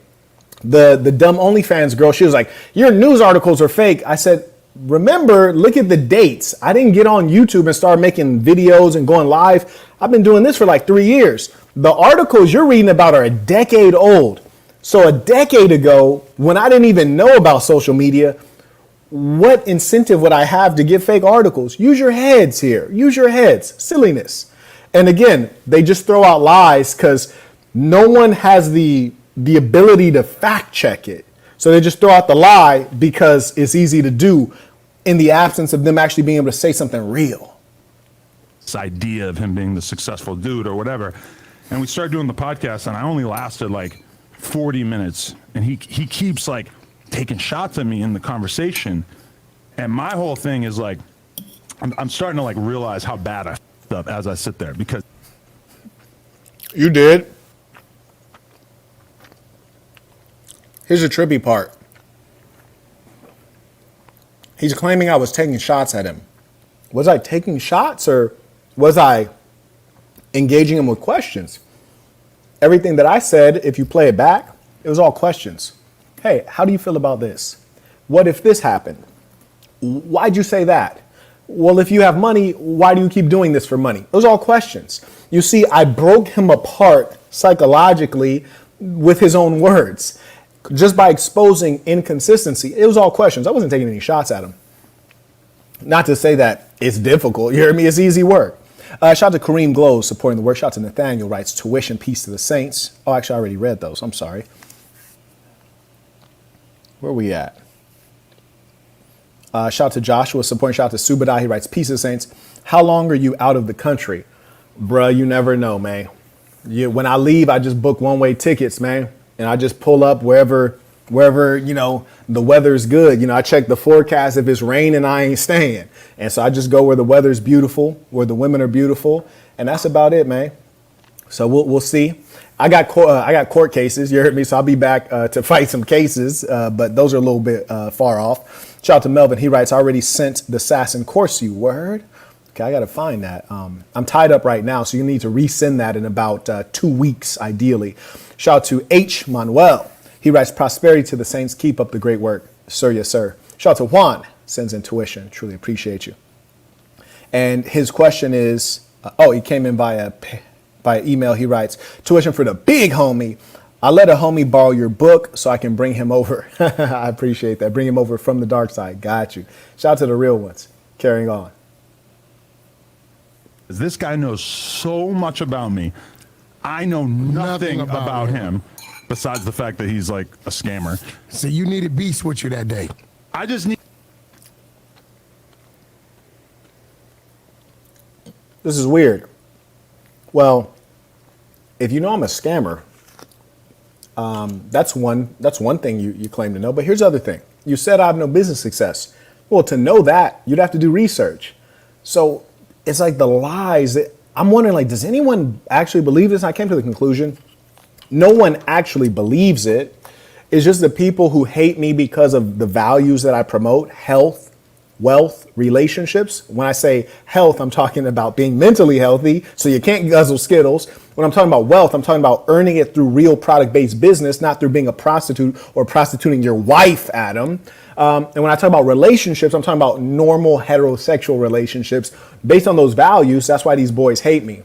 The dumb OnlyFans girl, she was like, your news articles are fake. I said, remember, look at the dates. I didn't get on YouTube and start making videos and going live. I've been doing this for like 3 years. The articles you're reading about are a decade old. So a decade ago, when I didn't even know about social media, what incentive would I have to get fake articles? Use your heads here. Use your heads. Silliness. And again, they just throw out lies because no one has the ability to fact check it. So they just throw out the lie because it's easy to do in the absence of them actually being able to say something real. This idea of him being the successful dude or whatever. And we started doing the podcast and I only lasted like 40 minutes and he keeps like taking shots at me in the conversation. And my whole thing is like, I'm starting to like realize how bad I f***ed up as I sit there because. You did. Here's the trippy part. He's claiming I was taking shots at him. Was I taking shots or was I engaging him with questions? Everything that I said, if you play it back, it was all questions. Hey, how do you feel about this? What if this happened? Why'd you say that? Well, if you have money, why do you keep doing this for money? Those are all questions. You see, I broke him apart psychologically with his own words. Just by exposing inconsistency, it was all questions. I wasn't taking any shots at him. Not to say that it's difficult. You hear me? It's easy work. Shout out to Kareem Glows supporting the work. Shout out to Nathaniel writes, tuition, peace to the saints. Oh, actually, I already read those. I'm sorry. Where are we at? Shout out to Joshua supporting. Shout out to Subadai. He writes, peace to the saints. How long are you out of the country? Bruh, you never know, man. When I leave, I just book one-way tickets, man. And I just pull up wherever, you know, the weather's good. You know, I check the forecast. If it's raining, I ain't staying. And so I just go where the weather's beautiful, where the women are beautiful. And that's about it, man. So we'll see. I got court cases. You heard me. So I'll be back to fight some cases. But those are a little bit far off. Shout out to Melvin. He writes, I already sent the Assassin course, you word. Okay, I got to find that. I'm tied up right now. So you need to resend that in about 2 weeks, ideally. Shout out to H. Manuel. He writes, prosperity to the saints. Keep up the great work. Sir, yes, sir. Shout out to Juan. Sends in tuition. Truly appreciate you. And his question is, he came in by email. He writes, tuition for the big homie. I let a homie borrow your book so I can bring him over. I appreciate that. Bring him over from the dark side. Got you. Shout out to the real ones. Carrying on. This guy knows so much about me. I know nothing about him besides the fact that he's like a scammer. So you needed Beast with you that day. I just need. This is weird. Well, if you know I'm a scammer, that's one thing you claim to know. But here's the other thing. You said I have no business success. Well, to know that, you'd have to do research. So it's like the lies that I'm wondering, like, does anyone actually believe this? I came to the conclusion, no one actually believes it. It's just the people who hate me because of the values that I promote, health, wealth, relationships. When I say health, I'm talking about being mentally healthy, so you can't guzzle Skittles. When I'm talking about wealth, I'm talking about earning it through real product-based business, not through being a prostitute or prostituting your wife, Adam. And when I talk about relationships, I'm talking about normal heterosexual relationships. Based on those values, that's why these boys hate me.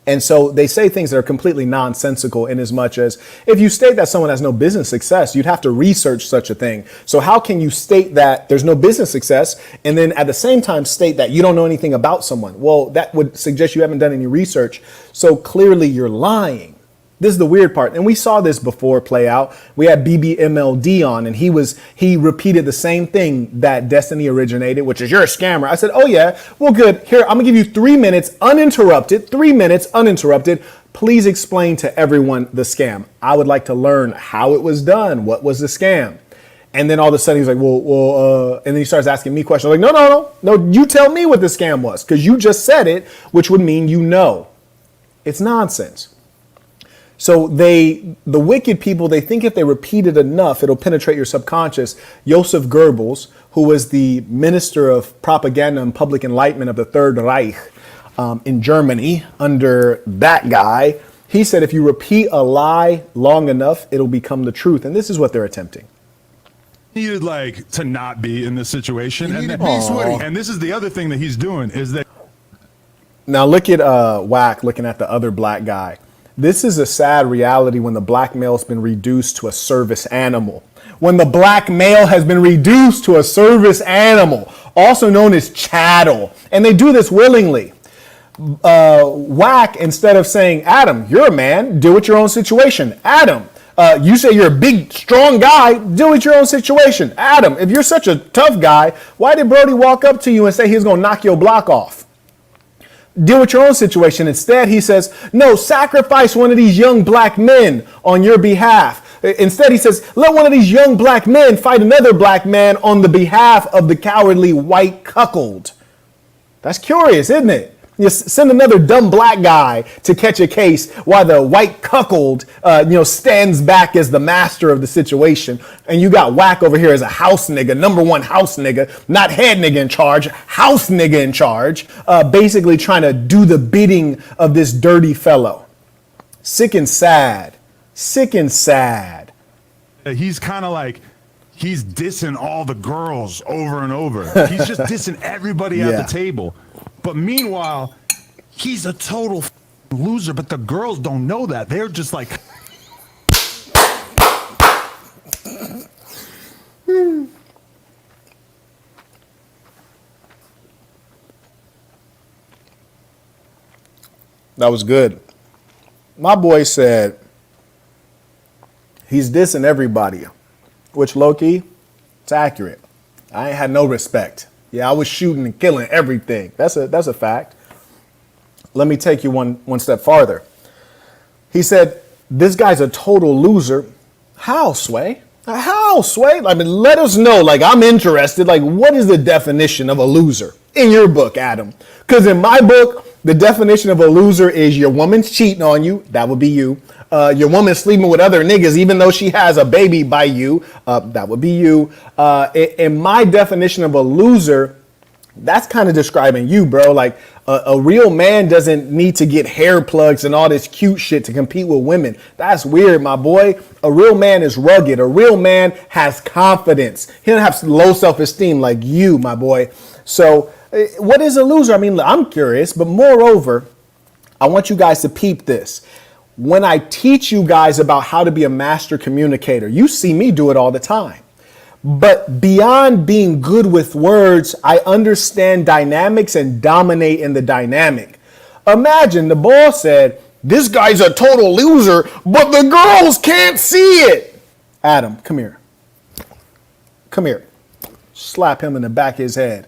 And so they say things that are completely nonsensical, in as much as if you state that someone has no business success, you'd have to research such a thing. So how can you state that there's no business success and then at the same time state that you don't know anything about someone? Well, that would suggest you haven't done any research. So clearly you're lying. This is the weird part. And we saw this before play out. We had BBMLD on, and he repeated the same thing that Destiny originated, which is you're a scammer. I said, oh yeah, well good. Here, I'm gonna give you 3 minutes uninterrupted, 3 minutes uninterrupted. Please explain to everyone the scam. I would like to learn how it was done. What was the scam? And then all of a sudden he's like, and then he starts asking me questions. I'm like, no, you tell me what the scam was, because you just said it, which would mean you know. It's nonsense. So the wicked people, they think if they repeat it enough, it'll penetrate your subconscious. Joseph Goebbels, who was the minister of propaganda and public enlightenment of the Third Reich in Germany under that guy, he said if you repeat a lie long enough, it'll become the truth. And this is what they're attempting. Needed like to not be in this situation. You And, need to be sweaty. and this is the other thing that he's doing is that Now look at Wack looking at the other black guy. This is a sad reality when the black male's been reduced to a service animal. When the black male has been reduced to a service animal, also known as chattel. And they do this willingly. Wack, instead of saying, Adam, you're a man, deal with your own situation. Adam, you say you're a big, strong guy, deal with your own situation. Adam, if you're such a tough guy, why did Brody walk up to you and say he was going to knock your block off? Deal with your own situation. Instead, he says, no, sacrifice one of these young black men on your behalf. Instead, he says, let one of these young black men fight another black man on the behalf of the cowardly white cuckold. That's curious, isn't it? You send another dumb black guy to catch a case while the white cuckold, stands back as the master of the situation. And you got Wack over here as a house nigga, number one house nigga, not head nigga in charge, house nigga in charge, basically trying to do the bidding of this dirty fellow. Sick and sad. Sick and sad. he's kind of like, he's dissing all the girls over and over. He's just dissing everybody at the table. But meanwhile, he's a total loser, but the girls don't know that. They're just like... That was good. My boy said he's dissing everybody, which low-key, it's accurate. I ain't had no respect. Yeah, I was shooting and killing everything. That's a fact. Let me take you one step farther. He said, this guy's a total loser. How, Sway? How, Sway? I mean, let us know. Like, I'm interested. Like, what is the definition of a loser in your book, Adam? Because in my book, the definition of a loser is your woman's cheating on you. That would be you. Your woman's sleeping with other niggas, even though she has a baby by you. That would be you. In my definition of a loser, that's kind of describing you, bro. Like a real man doesn't need to get hair plugs and all this cute shit to compete with women. That's weird, my boy. A real man is rugged. A real man has confidence. He doesn't have low self-esteem like you, my boy. So what is a loser? I mean, I'm curious, but moreover, I want you guys to peep this. When I teach you guys about how to be a master communicator, you see me do it all the time. But beyond being good with words, I understand dynamics and dominate in the dynamic. Imagine the boss said, this guy's a total loser, but the girls can't see it. Adam, come here. Come here. Slap him in the back of his head.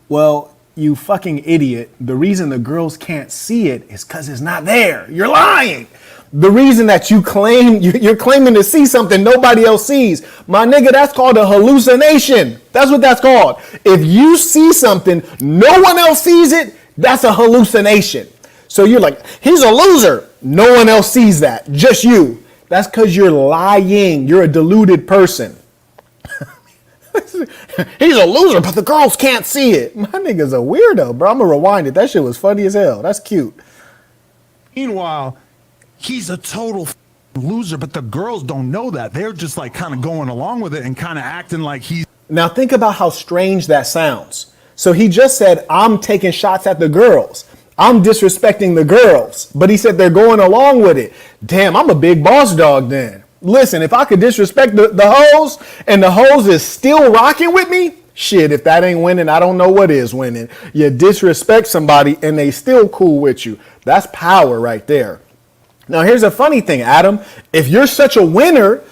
Well, you fucking idiot. The reason the girls can't see it is because it's not there. You're lying. The reason that you're claiming to see something nobody else sees, my nigga, that's called a hallucination. That's what that's called. If you see something, no one else sees it, that's a hallucination. So you're like, he's a loser. No one else sees that, just you. That's because you're lying. You're a deluded person. He's a loser, but the girls can't see it. My nigga's a weirdo, bro. I'm gonna rewind it. That shit was funny as hell. That's cute. Meanwhile, he's a total loser, but the girls don't know that. They're just like kind of going along with it and kind of acting like he's. Now think about how strange that sounds. So he just said, I'm taking shots at the girls. I'm disrespecting the girls. But he said they're going along with it. Damn, I'm a big boss dog then. Listen, if I could disrespect the hoes and the hoes is still rocking with me, shit, if that ain't winning, I don't know what is winning. You disrespect somebody and they still cool with you. That's power right there. Now, here's a funny thing, Adam. If you're such a winner,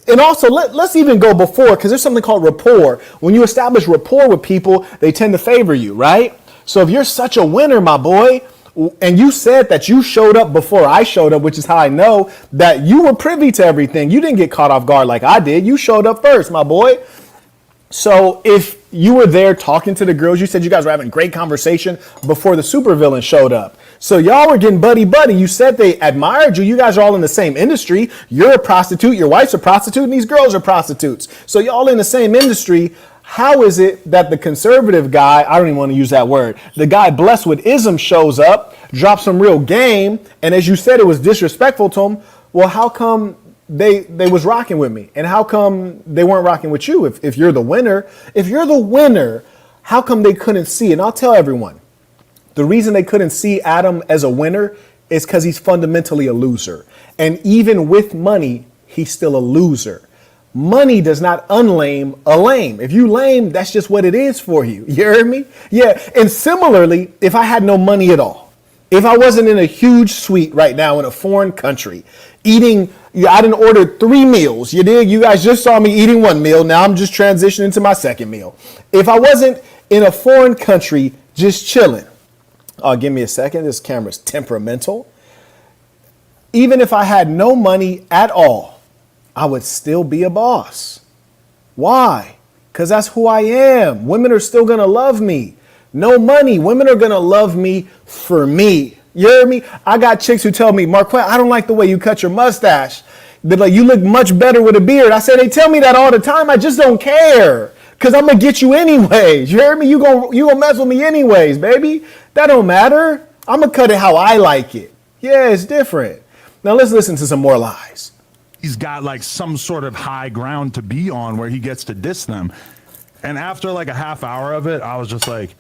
and also let's even go before, because there's something called rapport. When you establish rapport with people, they tend to favor you, right? So if you're such a winner, my boy, and you said that you showed up before I showed up, which is how I know that you were privy to everything. You didn't get caught off guard like I did. You showed up first, my boy. So if you were there talking to the girls, you said you guys were having a great conversation before the supervillain showed up. So y'all were getting buddy-buddy. You said they admired you. You guys are all in the same industry. You're a prostitute. Your wife's a prostitute. And these girls are prostitutes. So y'all in the same industry. How is it that the conservative guy, I don't even want to use that word, the guy blessed with ism shows up, drops some real game, and as you said, it was disrespectful to him. Well, how come they was rocking with me? And how come they weren't rocking with you? If you're the winner, how come they couldn't see? And I'll tell everyone, the reason they couldn't see Adam as a winner is because he's fundamentally a loser. And even with money, he's still a loser. Money does not unlame a lame. If you lame, that's just what it is for you. You heard me? Yeah. And similarly, if I had no money at all, if I wasn't in a huge suite right now in a foreign country, eating, I didn't order 3 meals. You did? You guys just saw me eating 1 meal. Now I'm just transitioning to my second meal. If I wasn't in a foreign country, just chilling. Give me a second. This camera's temperamental. Even if I had no money at all, I would still be a boss. Why? Because that's who I am. Women are still going to love me. No money. Women are going to love me for me. You hear me? I got chicks who tell me, Marquette, I don't like the way you cut your mustache. They're like, you look much better with a beard. I say, they tell me that all the time. I just don't care. Because I'm going to get you anyways. You hear me? You gonna mess with me anyways, baby. That don't matter. I'm going to cut it how I like it. Yeah, it's different. Now let's listen to some more lies. He's got like some sort of high ground to be on where he gets to diss them. And after like a half hour of it, I was just like,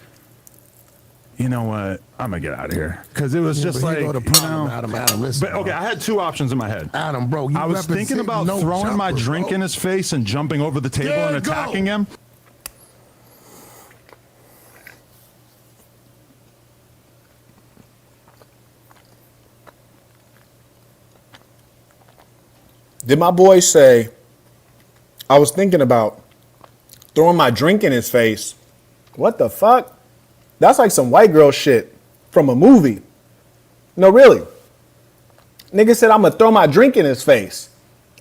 you know what? I'm gonna get out of here. Cause it was just like, Adam, listen, but okay, I had 2 options in my head. Adam, bro, I was thinking about throwing my drink in his face and jumping over the table and attacking him. Did my boy say, I was thinking about throwing my drink in his face? What the fuck? That's like some white girl shit from a movie. No, really. Nigga said, I'm gonna throw my drink in his face.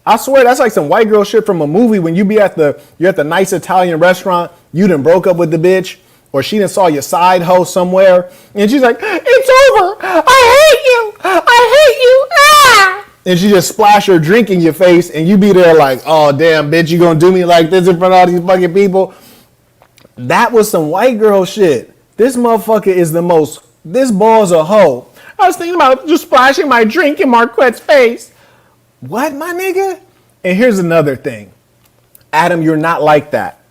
I swear that's like some white girl shit from a movie when you're at the nice Italian restaurant, you done broke up with the bitch, or she done saw your side hoe somewhere, and she's like, it's over. I hate you. Ah! And she just splash her drink in your face and you be there like, oh, damn, bitch, you gonna do me like this in front of all these fucking people? That was some white girl shit. This motherfucker is this ball's a hoe. I was thinking about just splashing my drink in Marquette's face. What, my nigga? And here's another thing. Adam, you're not like that.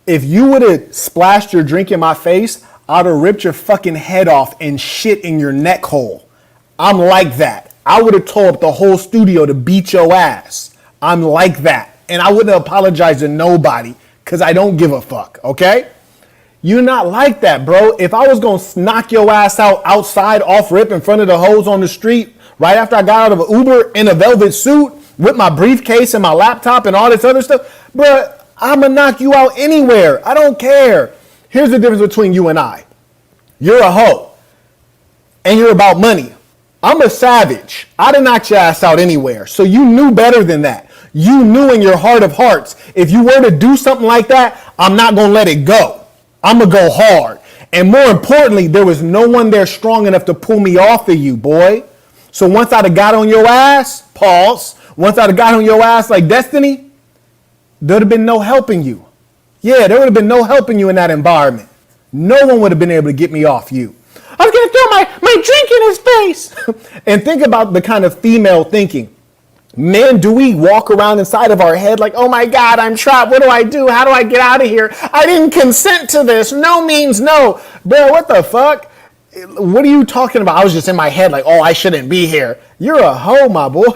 If you would have splashed your drink in my face, I'd have ripped your fucking head off and shit in your neck hole. I'm like that. I would have told up the whole studio to beat your ass. I'm like that. And I wouldn't apologize to nobody because I don't give a fuck, okay? You're not like that, bro. If I was going to knock your ass out outside off rip in front of the hoes on the street right after I got out of an Uber in a velvet suit with my briefcase and my laptop and all this other stuff, bro, I'm going to knock you out anywhere. I don't care. Here's the difference between you and I. You're a hoe and you're about money. I'm a savage. I'd have knocked your ass out anywhere. So you knew better than that. You knew in your heart of hearts, if you were to do something like that, I'm not going to let it go. I'm going to go hard. And more importantly, there was no one there strong enough to pull me off of you, boy. So once I'd have got on your ass, pause. Once I'd have got on your ass like Destiny, there'd have been no helping you. Yeah, there would have been no helping you in that environment. No one would have been able to get me off you. I was gonna throw my drink in his face. And think about the kind of female thinking. Men, do we walk around inside of our head like, oh my God, I'm trapped. What do I do? How do I get out of here? I didn't consent to this. No means no. Bro, what the fuck? What are you talking about? I was just in my head like, oh, I shouldn't be here. You're a hoe, my boy.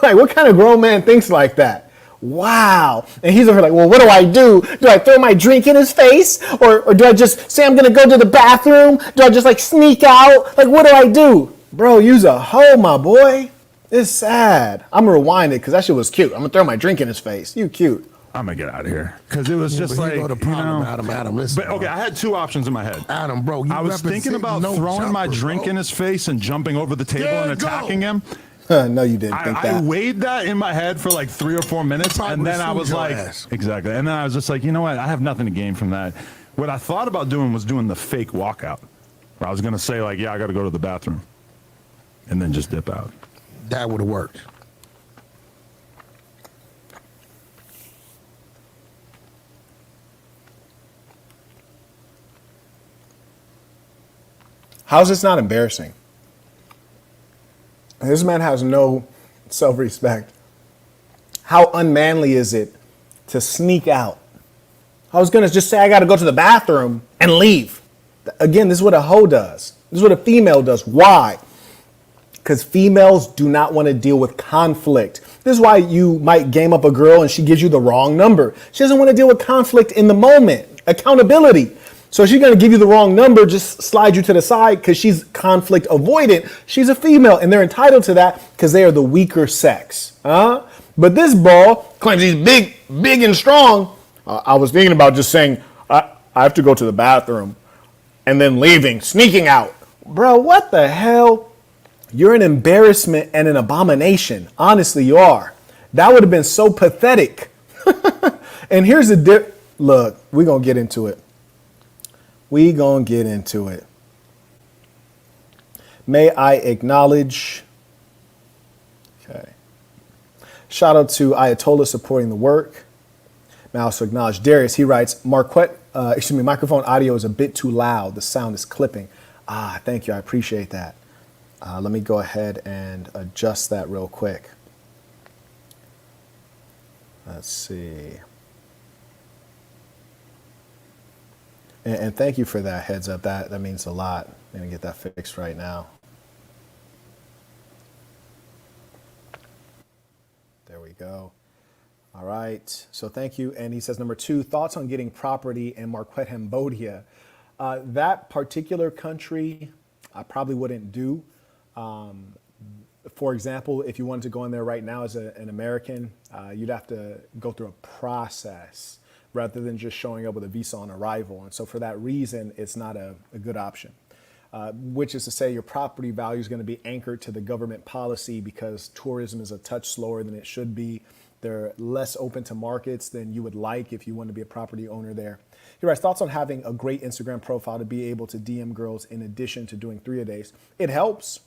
Like, what kind of grown man thinks like that? Wow. And he's over like, well, what do I do? Do I throw my drink in his face? Or do I just say I'm going to go to the bathroom? Do I just like sneak out? Like, what do I do? Bro, you's a hoe, my boy. It's sad. I'm going to rewind it because that shit was cute. I'm going to throw my drink in his face. You cute. I'm gonna get out of here because it was just like, the problem, Adam, listen. But okay, I had two options in my head. Adam, bro, I was thinking about throwing my drink in his face and jumping over the table and attacking him. No, you didn't think that. I weighed that in my head for like 3 or 4 minutes, and then I was like, exactly. And then I was just like, you know what? I have nothing to gain from that. What I thought about doing was doing the fake walkout. Where I was gonna say like, yeah, I got to go to the bathroom, and then just dip out. That would have worked. How's this not embarrassing? This man has no self-respect. How unmanly is it to sneak out? I was gonna just say I gotta go to the bathroom and leave. Again, this is what a hoe does. This is what a female does. Why? Because females do not want to deal with conflict. This is why you might game up a girl and she gives you the wrong number. She doesn't want to deal with conflict in the moment. Accountability. So she's going to give you the wrong number, just slide you to the side because she's conflict avoidant. She's a female and they're entitled to that because they are the weaker sex. But this ball claims he's big and strong. I was thinking about just saying, I have to go to the bathroom and then leaving, sneaking out. Bro, what the hell? You're an embarrassment and an abomination. Honestly, you are. That would have been so pathetic. And here's the look, we're going to get into it. We gonna get into it. May I acknowledge, okay. Shout out to Ayatollah supporting the work. May I also acknowledge Darius. He writes, microphone audio is a bit too loud. The sound is clipping. Thank you, I appreciate that. Let me go ahead and adjust that real quick. Let's see. And thank you for that heads up. That means a lot. I'm gonna get that fixed right now. There we go. All right. So thank you. And he says, number 2, thoughts on getting property in Marquette, Cambodia. That particular country, I probably wouldn't do. For example, if you wanted to go in there right now as an American, you'd have to go through a process rather than just showing up with a visa on arrival. And so for that reason, it's not a good option, which is to say your property value is going to be anchored to the government policy because tourism is a touch slower than it should be. They're less open to markets than you would like if you want to be a property owner there. He writes, thoughts on having a great Instagram profile to be able to DM girls in addition to doing 3-a-days. It helps.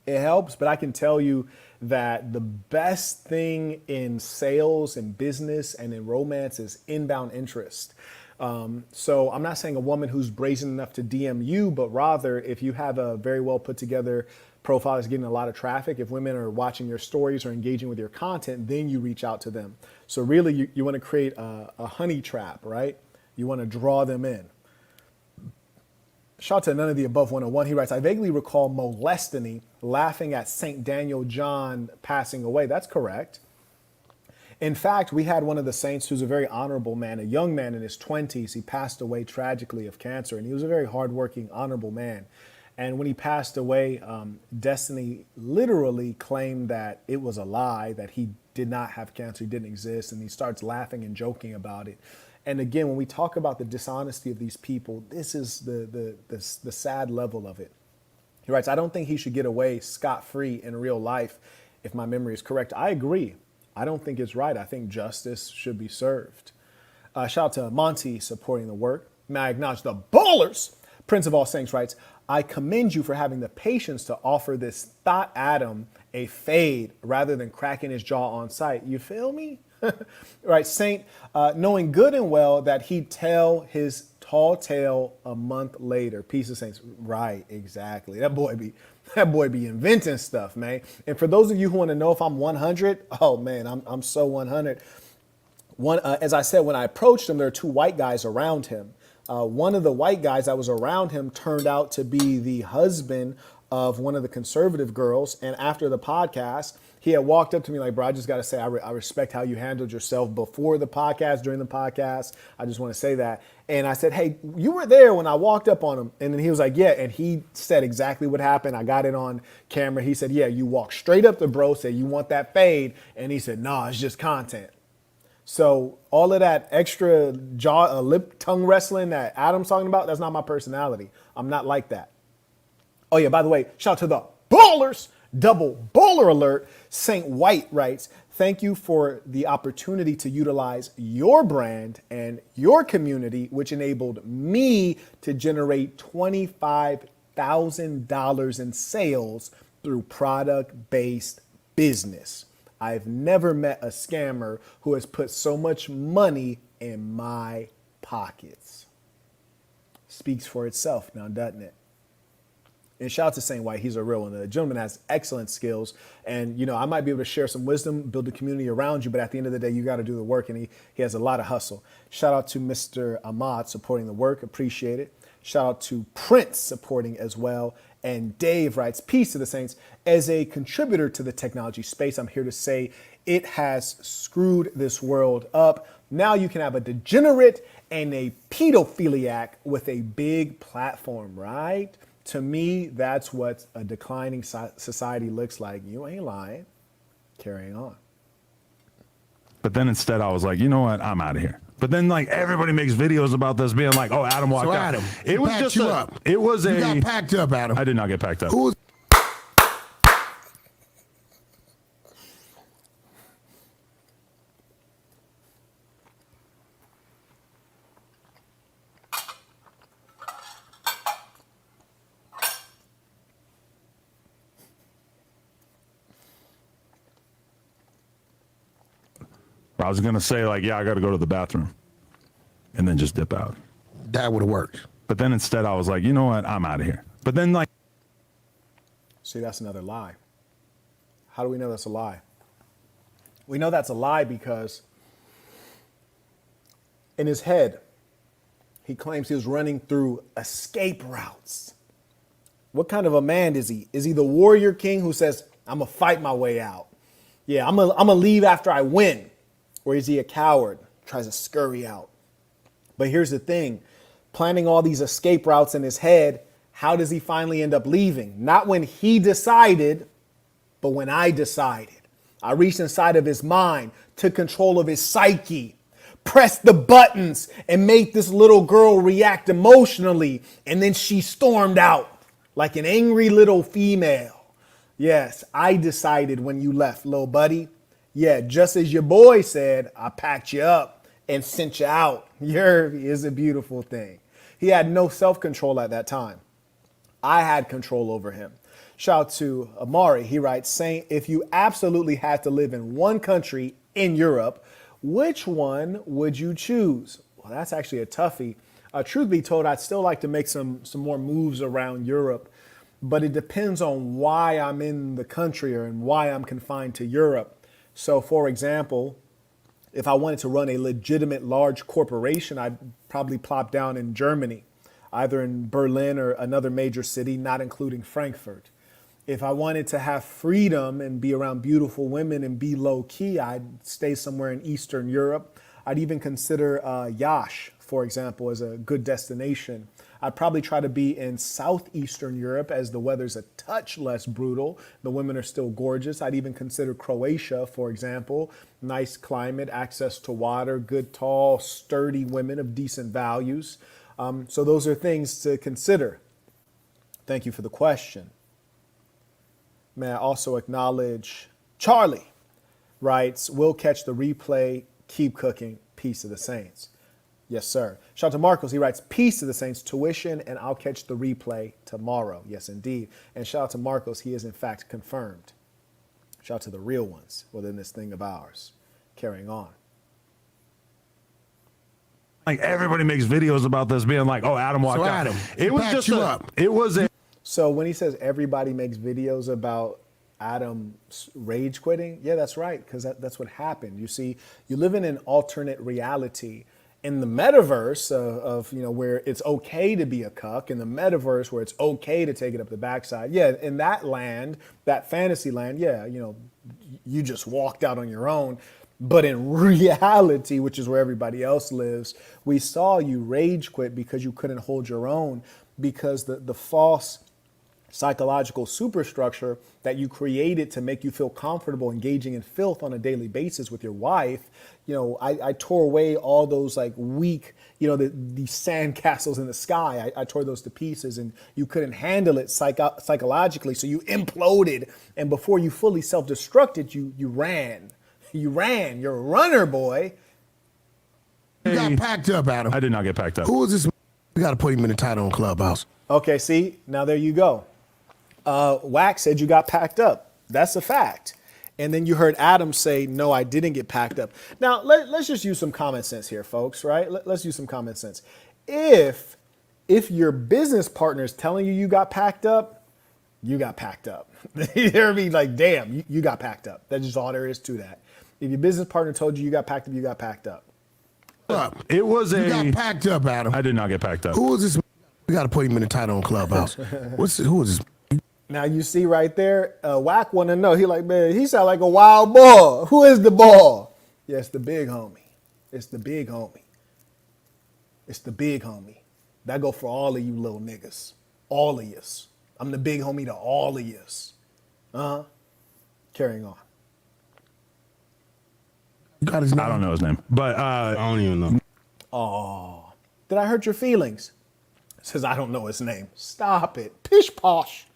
It helps, but I can tell you that the best thing in sales and business and in romance is inbound interest. So I'm not saying a woman who's brazen enough to DM you, but rather if you have a very well put together profile that's getting a lot of traffic, if women are watching your stories or engaging with your content, then you reach out to them. So really you want to create a honey trap, right? You want to draw them in. Shout out to none of the above 101. He writes, I vaguely recall molestany laughing at St. Daniel John passing away. That's correct. In fact, we had one of the saints who's a very honorable man, a young man in his 20s. He passed away tragically of cancer, and he was a very hardworking, honorable man. And when he passed away, Destiny literally claimed that it was a lie, that he did not have cancer, he didn't exist, and he starts laughing and joking about it. And again, when we talk about the dishonesty of these people, this is the sad level of it. He writes, I don't think he should get away scot-free in real life, if my memory is correct. I agree. I don't think it's right. I think justice should be served. Shout out to Monty supporting the work. May I acknowledge the ballers? Prince of All Saints writes, I commend you for having the patience to offer this thought, Adam, a fade rather than cracking his jaw on sight. You feel me? Right, Saint, knowing good and well that he'd tell his tall tale a month later. Peace of Saints. Right, exactly. That boy be inventing stuff, man. And for those of you who want to know if I'm 100, oh man, I'm so 100. As I said, when I approached him, there were two white guys around him. One of the white guys that was around him turned out to be the husband of one of the conservative girls. And after the podcast, he had walked up to me like, bro, I just got to say, I respect how you handled yourself before the podcast, during the podcast. I just want to say that. And I said, hey, you were there when I walked up on him. And then he was like, yeah. And he said exactly what happened. I got it on camera. He said, yeah, you walked straight up to bro, said, you want that fade? And he said, nah, it's just content. So all of that extra jaw, lip, tongue wrestling that Adam's talking about, that's not my personality. I'm not like that. Oh yeah, by the way, shout out to the ballers. Double baller alert. Saint White writes, thank you for the opportunity to utilize your brand and your community, which enabled me to generate $25,000 in sales through product-based business. I've never met a scammer who has put so much money in my pockets. Speaks for itself now, doesn't it? And shout out to Saint White. He's a real one. The gentleman has excellent skills. And, you know, I might be able to share some wisdom, build a community around you, but at the end of the day, you got to do the work. And he has a lot of hustle. Shout out to Mr. Ahmad supporting the work. Appreciate it. Shout out to Prince supporting as well. And Dave writes, peace to the saints. As a contributor to the technology space, I'm here to say it has screwed this world up. Now you can have a degenerate and a pedophiliac with a big platform, right? To me, that's what a declining society looks like. You ain't lying. Carrying on. But then instead I was like, you know what? I'm out of here. But then like everybody makes videos about this being like, oh, Adam walked out. Adam, It was just you up. It was You a. got packed up, Adam. I did not get packed up. Who was I was gonna say like, yeah, I got to go to the bathroom, and then just dip out. that would have worked? But then instead I was like, you know what? I'm out of here. But then like. See, that's another lie. How do we know that's a lie? We know that's a lie because in his head, he claims he was running through escape routes. What kind of a man is he? Is he the warrior king who says, I'm going to fight my way out? Yeah, I'm gonna leave after I win. Or is he a coward, tries to scurry out? But here's the thing, planning all these escape routes in his head, how does he finally end up leaving? Not when he decided, but when I decided. I reached inside of his mind, took control of his psyche, pressed the buttons, and made this little girl react emotionally. And then she stormed out like an angry little female. Yes, I decided when you left, little buddy. Yeah, just as your boy said, I packed you up and sent you out. Yerby is a beautiful thing. He had no self-control at that time. I had control over him. Shout out to Amari. He writes, Saint, if you absolutely had to live in one country in Europe, which one would you choose? Well, that's actually a toughie. Truth be told, I'd still like to make some more moves around Europe, but it depends on why I'm in the country or and why I'm confined to Europe. So, for example, if I wanted to run a legitimate large corporation, I'd probably plop down in Germany, either in Berlin or another major city, not including Frankfurt. If I wanted to have freedom and be around beautiful women and be low key, I'd stay somewhere in Eastern Europe. I'd even consider Yash, for example, as a good destination. I'd probably try to be in Southeastern Europe as the weather's a touch less brutal. The women are still gorgeous. I'd even consider Croatia, for example. Nice climate, access to water, good, tall, sturdy women of decent values. So those are things to consider. Thank you for the question. May I also acknowledge Charlie writes, we'll catch the replay, keep cooking, peace of the saints. Yes, sir. Shout out to Marcos. He writes, peace to the saints, tuition, and I'll catch the replay tomorrow. Yes, indeed. And shout out to Marcos. He is, in fact, confirmed. Shout out to the real ones within this thing of ours. Carrying on. Like everybody makes videos about this being like, oh, Adam walked So out. Adam, It he was backed just you a, up. it was a, So when he says everybody makes videos about Adam rage quitting, yeah, that's right, because that's what happened. You see, you live in an alternate reality. In the metaverse of where it's okay to be a cuck, in the metaverse where it's okay to take it up the backside, yeah, in that land, that fantasy land, yeah, you just walked out on your own. But in reality, which is where everybody else lives, we saw you rage quit because you couldn't hold your own, because the false psychological superstructure that you created to make you feel comfortable engaging in filth on a daily basis with your wife. I tore away all those like weak, these sand castles in the sky. I tore those to pieces, and you couldn't handle it psychologically. So you imploded, and before you fully self-destructed, you ran. You ran. You're a runner, boy. You got packed up, Adam. I did not get packed up. Who is this? We got to put him in the title on Clubhouse. Okay, see, now there you go. Wack said you got packed up. That's a fact. And then you heard Adam say, no, I didn't get packed up. Now, let's just use some common sense here, folks, right? Let's use some common sense. If your business partner is telling you got packed up, you got packed up. They'll be like, damn, you got packed up. That's just all there is to that. If your business partner told you got packed up, you got packed up. It was You got packed up, Adam. I did not get packed up. Who is this? We got to put him in the title on Clubhouse. Who is this? Now you see right there, Wack want to know. He like, man, he sound like a wild boy. Who is the ball? Yeah, it's the big homie. It's the big homie. It's the big homie. That go for all of you little niggas. All of yous. I'm the big homie to all of yous. Carrying on. Got his name? I don't know his name, but I don't even know. Oh, did I hurt your feelings? Says I don't know his name. Stop it. Pish posh.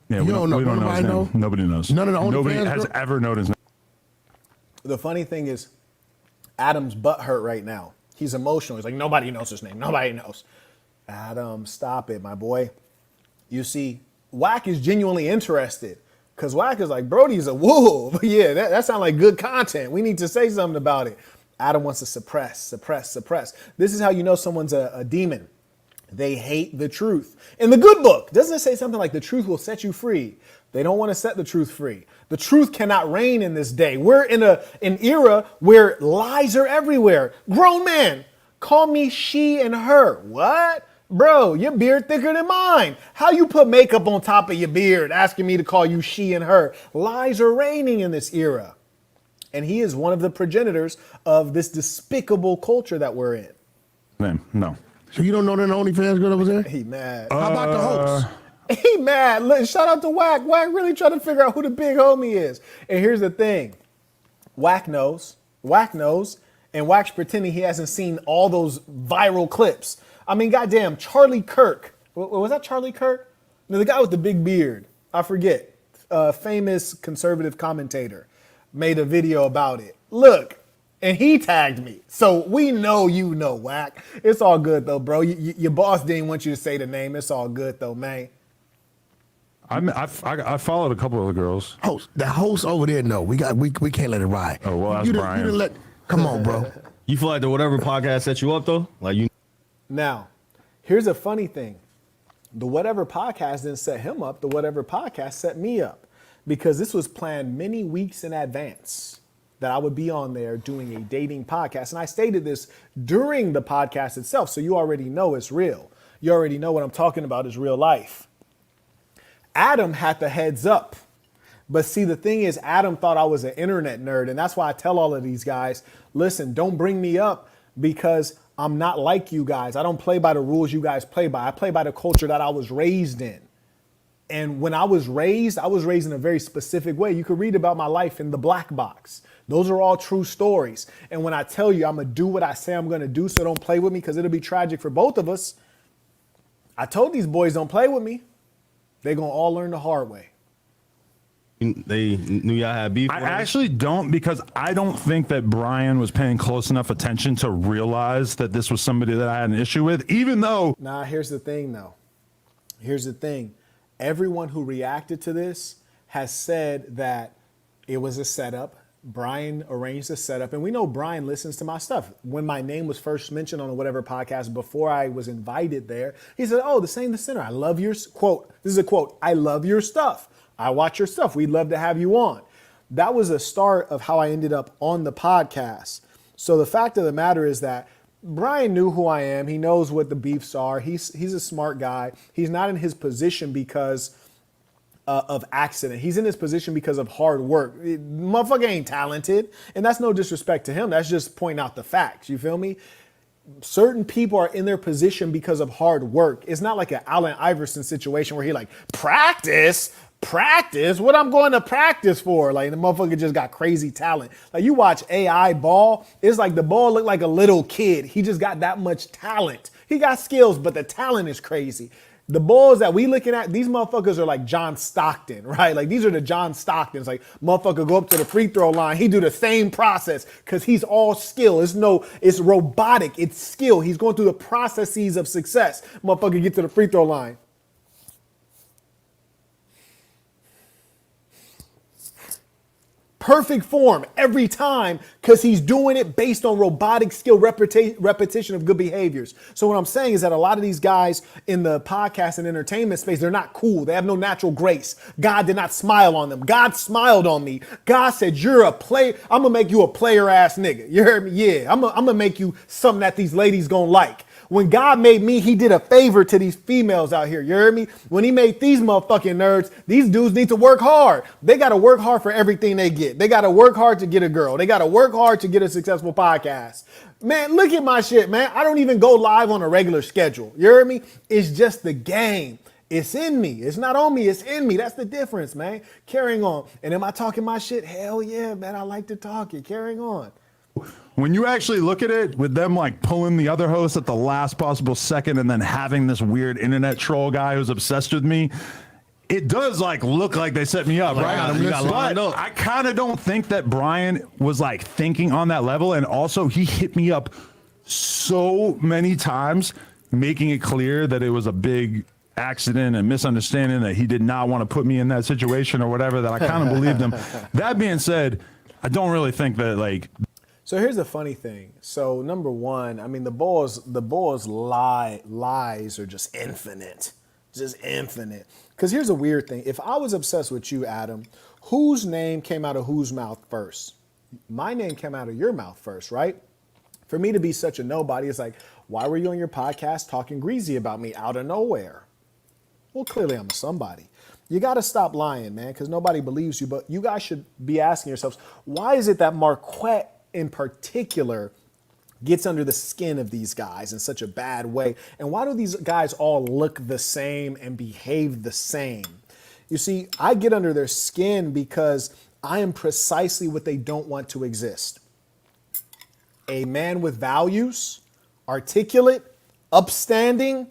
yeah, You we don't know. we don't know his Nobody name. know? Nobody knows. None of the Nobody OnlyFans has girl- ever known his name. The funny thing is, Adam's butt hurt right now. He's emotional. He's like, nobody knows his name. Nobody knows. Adam, stop it, my boy. You see, Wack is genuinely interested. Because Wack is like, Brody's a wolf. Yeah, that sounds like good content. We need to say something about it. Adam wants to suppress. This is how you know someone's a demon. They hate the truth. In the good book, doesn't it say something like the truth will set you free? They don't want to set the truth free. The truth cannot reign in this day. We're in an era where lies are everywhere. Grown man, call me she and her. What? Bro, your beard thicker than mine. How you put makeup on top of your beard asking me to call you she and her? Lies are reigning in this era. And he is one of the progenitors of this despicable culture that we're in. Name? No. So you don't know that OnlyFans girl that was there? He mad. How about the host? He mad. Look, shout out to Wack. Wack really trying to figure out who the big homie is. And here's the thing. Wack knows. And Wack's pretending he hasn't seen all those viral clips. I mean, goddamn, Charlie Kirk. Was that Charlie Kirk? No, the guy with the big beard. I forget. Famous conservative commentator made a video about it. Look, and he tagged me. So we know you know, Wack. It's all good, though, bro. Your boss didn't want you to say the name. It's all good, though, man. I followed a couple of the girls. The host over there, no. We can't let it ride. Oh, well, that's Brian. Come on, bro. You feel like the whatever podcast set you up though? Like you. Now, here's a funny thing. The Whatever podcast didn't set him up. The Whatever podcast set me up because this was planned many weeks in advance that I would be on there doing a dating podcast. And I stated this during the podcast itself. So you already know it's real. You already know what I'm talking about is real life. Adam had the heads up. But see, the thing is, Adam thought I was an internet nerd. And that's why I tell all of these guys, listen, don't bring me up because I'm not like you guys. I don't play by the rules you guys play by. I play by the culture that I was raised in. And when I was raised in a very specific way. You could read about my life in the black box. Those are all true stories. And when I tell you I'm going to do what I say I'm going to do, so don't play with me because it'll be tragic for both of us. I told these boys don't play with me. They're going to all learn the hard way. They knew y'all had beef. I actually don't because I don't think that Brian was paying close enough attention to realize that this was somebody that I had an issue with, even though. Nah, here's the thing, though. Here's the thing. Everyone who reacted to this has said that It was a setup. Brian arranged the setup, and we know Brian listens to my stuff. When my name was first mentioned on whatever podcast before I was invited there, he said, "Oh, the Saint the Sinner. I love your quote. This is a quote. I love your stuff. I watch your stuff. We'd love to have you on." That was a start of how I ended up on the podcast. So the fact of the matter is that Brian knew who I am. He knows what the beefs are. He's a smart guy. He's not in his position because of accident. He's in his position because of hard work. Motherfucker ain't talented. And that's no disrespect to him. That's just pointing out the facts. You feel me? Certain people are in their position because of hard work. It's not like an Allen Iverson situation where he like, practice? What I'm going to practice for? Like the motherfucker just got crazy talent. Like you watch AI ball, it's like the ball looked like a little kid. He just got that much talent. He got skills, but the talent is crazy. The balls that we looking at, these motherfuckers are like John Stockton, right? Like these are the John Stocktons. Like motherfucker go up to the free throw line. He do the same process because he's all skill. It's robotic. It's skill. He's going through the processes of success. Motherfucker get to the free throw line. Perfect form every time because he's doing it based on robotic skill, repetition of good behaviors. So what I'm saying is that a lot of these guys in the podcast and entertainment space, they're not cool. They have no natural grace. God did not smile on them. God smiled on me. God said, you're a player. I'm going to make you a player ass nigga. You heard me? Yeah. I'm going to make you something that these ladies going to like. When God made me, he did a favor to these females out here. You heard me? When he made these motherfucking nerds, these dudes need to work hard. They got to work hard for everything they get. They got to work hard to get a girl. They got to work hard to get a successful podcast. Man, look at my shit, man. I don't even go live on a regular schedule. You heard me? It's just the game. It's in me. It's not on me. It's in me. That's the difference, man. Carrying on. And am I talking my shit? Hell yeah, man. I like to talk it. Carrying on. When you actually look at it with them like pulling the other host at the last possible second and then having this weird internet troll guy who's obsessed with me, it does like look like they set me up, right? But I kind of don't think that Brian was like thinking on that level. And also he hit me up so many times, making it clear that it was a big accident and misunderstanding, that he did not want to put me in that situation or whatever, that I kind of believed him. That being said, I don't really think that like... So here's the funny thing. So number one, I mean, the Bulls lies are just infinite. Because here's a weird thing. If I was obsessed with you, Adam, whose name came out of whose mouth first? My name came out of your mouth first, right? For me to be such a nobody, it's like, why were you on your podcast talking greasy about me out of nowhere? Well, clearly I'm somebody. You got to stop lying, man, because nobody believes you. But you guys should be asking yourselves, why is it that Marquette in particular gets under the skin of these guys in such a bad way? And why do these guys all look the same and behave the same? You see, I get under their skin because I am precisely what they don't want to exist. A man with values, articulate, upstanding,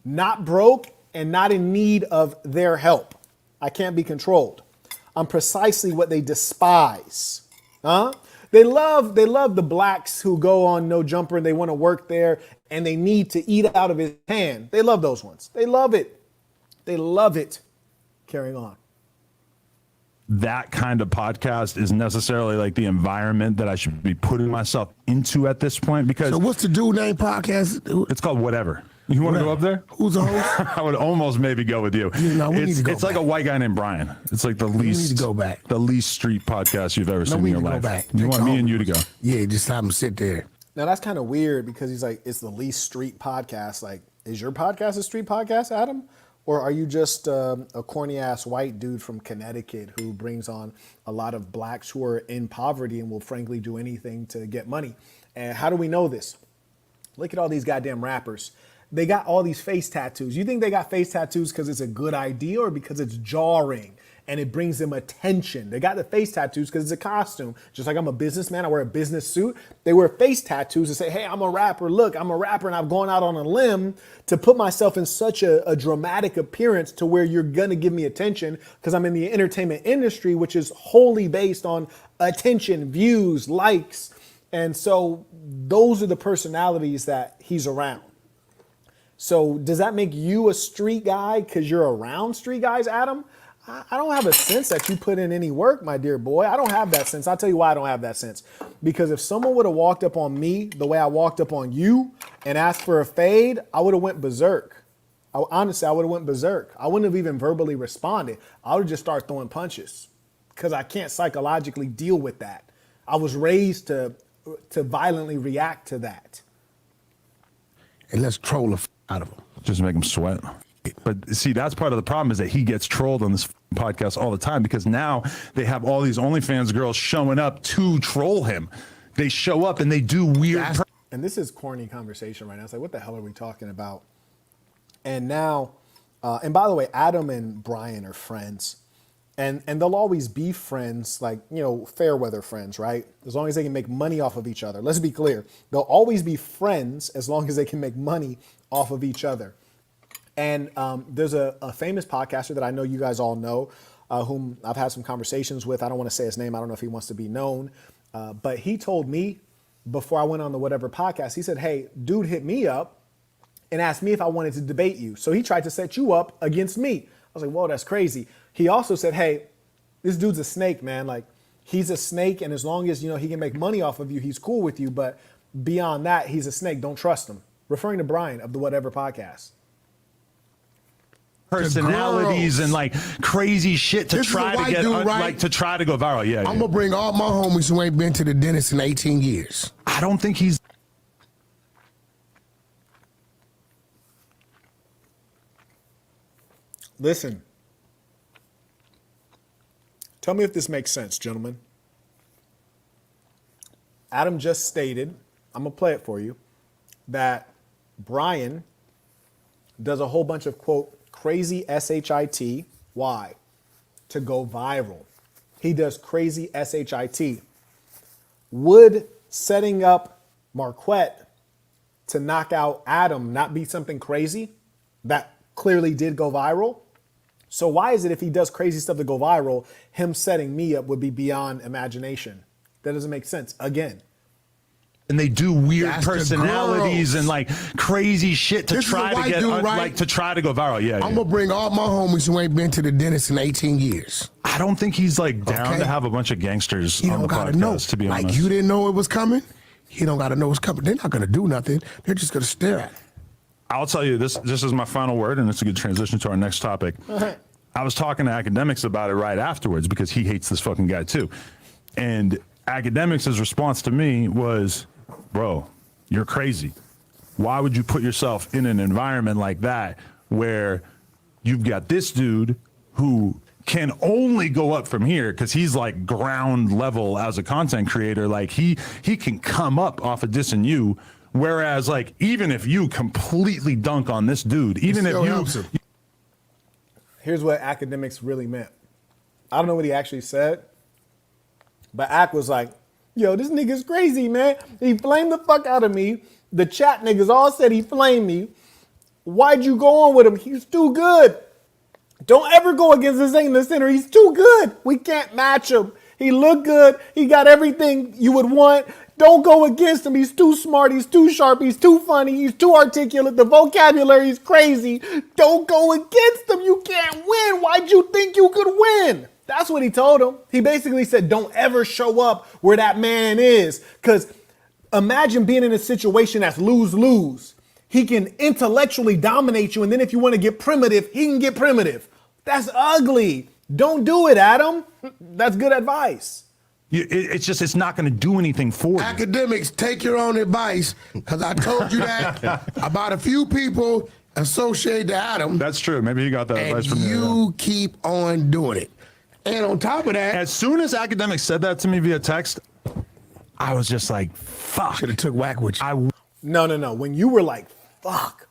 not broke, and not in need of their help. I can't be controlled. I'm precisely what they despise. They love the blacks who go on NoJumper and they want to work there and they need to eat out of his hand. They love those ones. They love it. They love it. Carrying on. That kind of podcast is necessarily like the environment that I should be putting myself into at this point, because... So what's the dude name podcast? It's called Whatever. You want to go up there? Who's the host? I would almost maybe go with you. No, we need to go It's like a white guy named Brian. It's like the least... We need to go back. The least street podcast you've ever seen in your life. Go back. You want me and you to go? Yeah, just have him sit there. Now that's kind of weird because he's like, it's the least street podcast. Like, is your podcast a street podcast, Adam? Or are you just a corny ass white dude from Connecticut who brings on a lot of blacks who are in poverty and will frankly do anything to get money? And how do we know this? Look at all these goddamn rappers. They got all these face tattoos. You think they got face tattoos because it's a good idea or because it's jarring and it brings them attention? They got the face tattoos because it's a costume. Just like I'm a businessman, I wear a business suit. They wear face tattoos and say, hey, I'm a rapper. Look, I'm a rapper and I've gone out on a limb to put myself in such a dramatic appearance to where you're going to give me attention because I'm in the entertainment industry, which is wholly based on attention, views, likes. And so those are the personalities that he's around. So does that make you a street guy because you're around street guys, Adam? I don't have a sense that you put in any work, my dear boy. I don't have that sense. I'll tell you why I don't have that sense. Because if someone would have walked up on me the way I walked up on you and asked for a fade, I would have went berserk. Honestly, I would have went berserk. I wouldn't have even verbally responded. I would have just started throwing punches because I can't psychologically deal with that. I was raised to violently react to that. And let's troll the out of him. Just make him sweat. But see, that's part of the problem is that he gets trolled on this podcast all the time because now they have all these OnlyFans girls showing up to troll him. They show up and they do weird. And this is corny conversation right now. It's like, what the hell are we talking about? And now, and by the way, Adam and Brian are friends. And they'll always be friends, like, you know, fair weather friends, right? As long as they can make money off of each other. Let's be clear. They'll always be friends as long as they can make money off of each other. And there's a famous podcaster that I know you guys all know, whom I've had some conversations with. I don't want to say his name. I don't know if he wants to be known. But he told me before I went on the whatever podcast, he said, hey, dude hit me up and asked me if I wanted to debate you. So he tried to set you up against me. I was like, whoa, that's crazy. He also said, hey, this dude's a snake, man. Like, he's a snake. And as long as, you know, he can make money off of you, he's cool with you. But beyond that, he's a snake. Don't trust him. Referring to Brian of the whatever podcast. Personalities and like crazy shit to This is a try to white get dude, like right? to try to go viral. Yeah, I'm gonna bring all my homies who ain't been to the dentist in 18 years. I don't think he's. Listen. Tell me if this makes sense, gentlemen. Adam just stated, I'm going to play it for you, that Brian does a whole bunch of, quote, crazy SHIT. Why? To go viral. He does crazy SHIT. Would setting up Marquette to knock out Adam not be something crazy that clearly did go viral? So why is it if he does crazy stuff to go viral, him setting me up would be beyond imagination? That doesn't make sense. Again. And they do weird That's the personalities girls. and like crazy shit to This is a try to white get dude, right? like to try to go viral. Yeah, I'm yeah. gonna bring all my homies who ain't been to the dentist in 18 years. I don't think he's like down Okay. to have a bunch of gangsters He on don't the gotta podcast. know. To be Like honest, you didn't know it was coming. He don't gotta know it's coming. They're not gonna do nothing. They're just gonna stare at it. I'll tell you this. This is my final word, and it's a good transition to our next topic. I was talking to Academics about it right afterwards because he hates this fucking guy too. And Academics' response to me was, bro, you're crazy. Why would you put yourself in an environment like that where you've got this dude who can only go up from here because he's like ground level as a content creator. Like he can come up off of dissing you. Whereas like, even if you completely dunk on this dude, even if still helps you, him. Here's what Academics really meant. I don't know what he actually said, but Ack was like, yo, this nigga's crazy, man. He flamed the fuck out of me. The chat niggas all said he flamed me. Why'd you go on with him? He's too good. Don't ever go against this ain't the center. He's too good. We can't match him. He looked good. He got everything you would want. Don't go against him. He's too smart. He's too sharp. He's too funny. He's too articulate. The vocabulary is crazy. Don't go against him. You can't win. Why'd you think you could win? That's what he told him. He basically said, don't ever show up where that man is. Because imagine being in a situation that's lose-lose. He can intellectually dominate you. And then if you want to get primitive, he can get primitive. That's ugly. Don't do it, Adam. That's good advice. it's just, it's not going to do anything for you. Academics, take your own advice, because I told you that about a few people associated to Adam. That's true. Maybe he got that advice And from you keep on doing it. And on top of that, As soon as Academics said that to me via text, I was just like, fuck. should have took Wack with you. No. When you were like, fuck,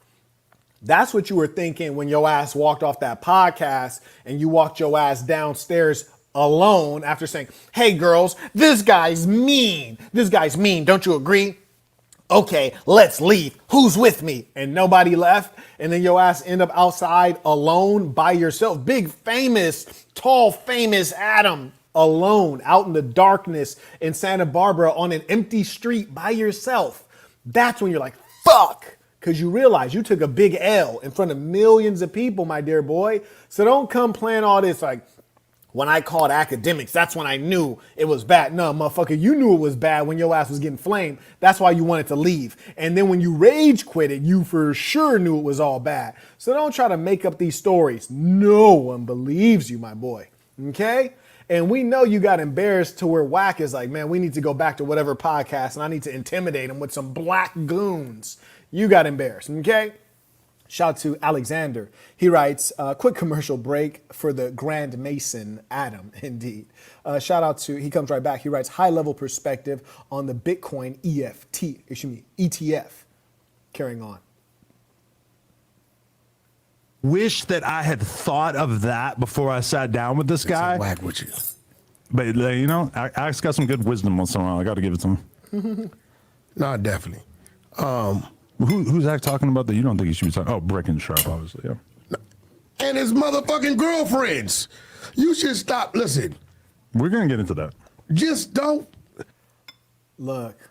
that's what you were thinking when your ass walked off that podcast and you walked your ass downstairs alone after saying, hey, girls, this guy's mean. This guy's mean. Don't you agree? Okay, let's leave. Who's with me? And nobody left. And then your ass end up outside alone by yourself. Big, famous, tall, famous Adam alone out in the darkness in Santa Barbara on an empty street by yourself. That's when you're like, fuck, because you realize you took a big L in front of millions of people, my dear boy. So don't come playing all this like, when I called academics, that's when I knew it was bad. No, motherfucker, you knew it was bad when your ass was getting flamed. That's why you wanted to leave. And then when you rage quit it, you for sure knew it was all bad. So don't try to make up these stories. No one believes you, my boy. Okay? And we know you got embarrassed to where Wack is like, man, we need to go back to whatever podcast and I need to intimidate him with some black goons. You got embarrassed, okay? Shout out to Alexander. He writes, quick commercial break for the Grand Mason, Adam, indeed. Shout out to, he comes right back. He writes, high level perspective on the Bitcoin ETF. Carrying on. Wish that I had thought of that before I sat down with this guy. Whack with you. But, you know, Alex got some good wisdom once in a while. I got to give it to him. No, definitely. Who's Zach talking about that you don't think he should be talking? Oh, Brick and Sharp, obviously. Yeah. And his motherfucking girlfriends. You should stop. Listen, We're going to get into that. just don't. Look,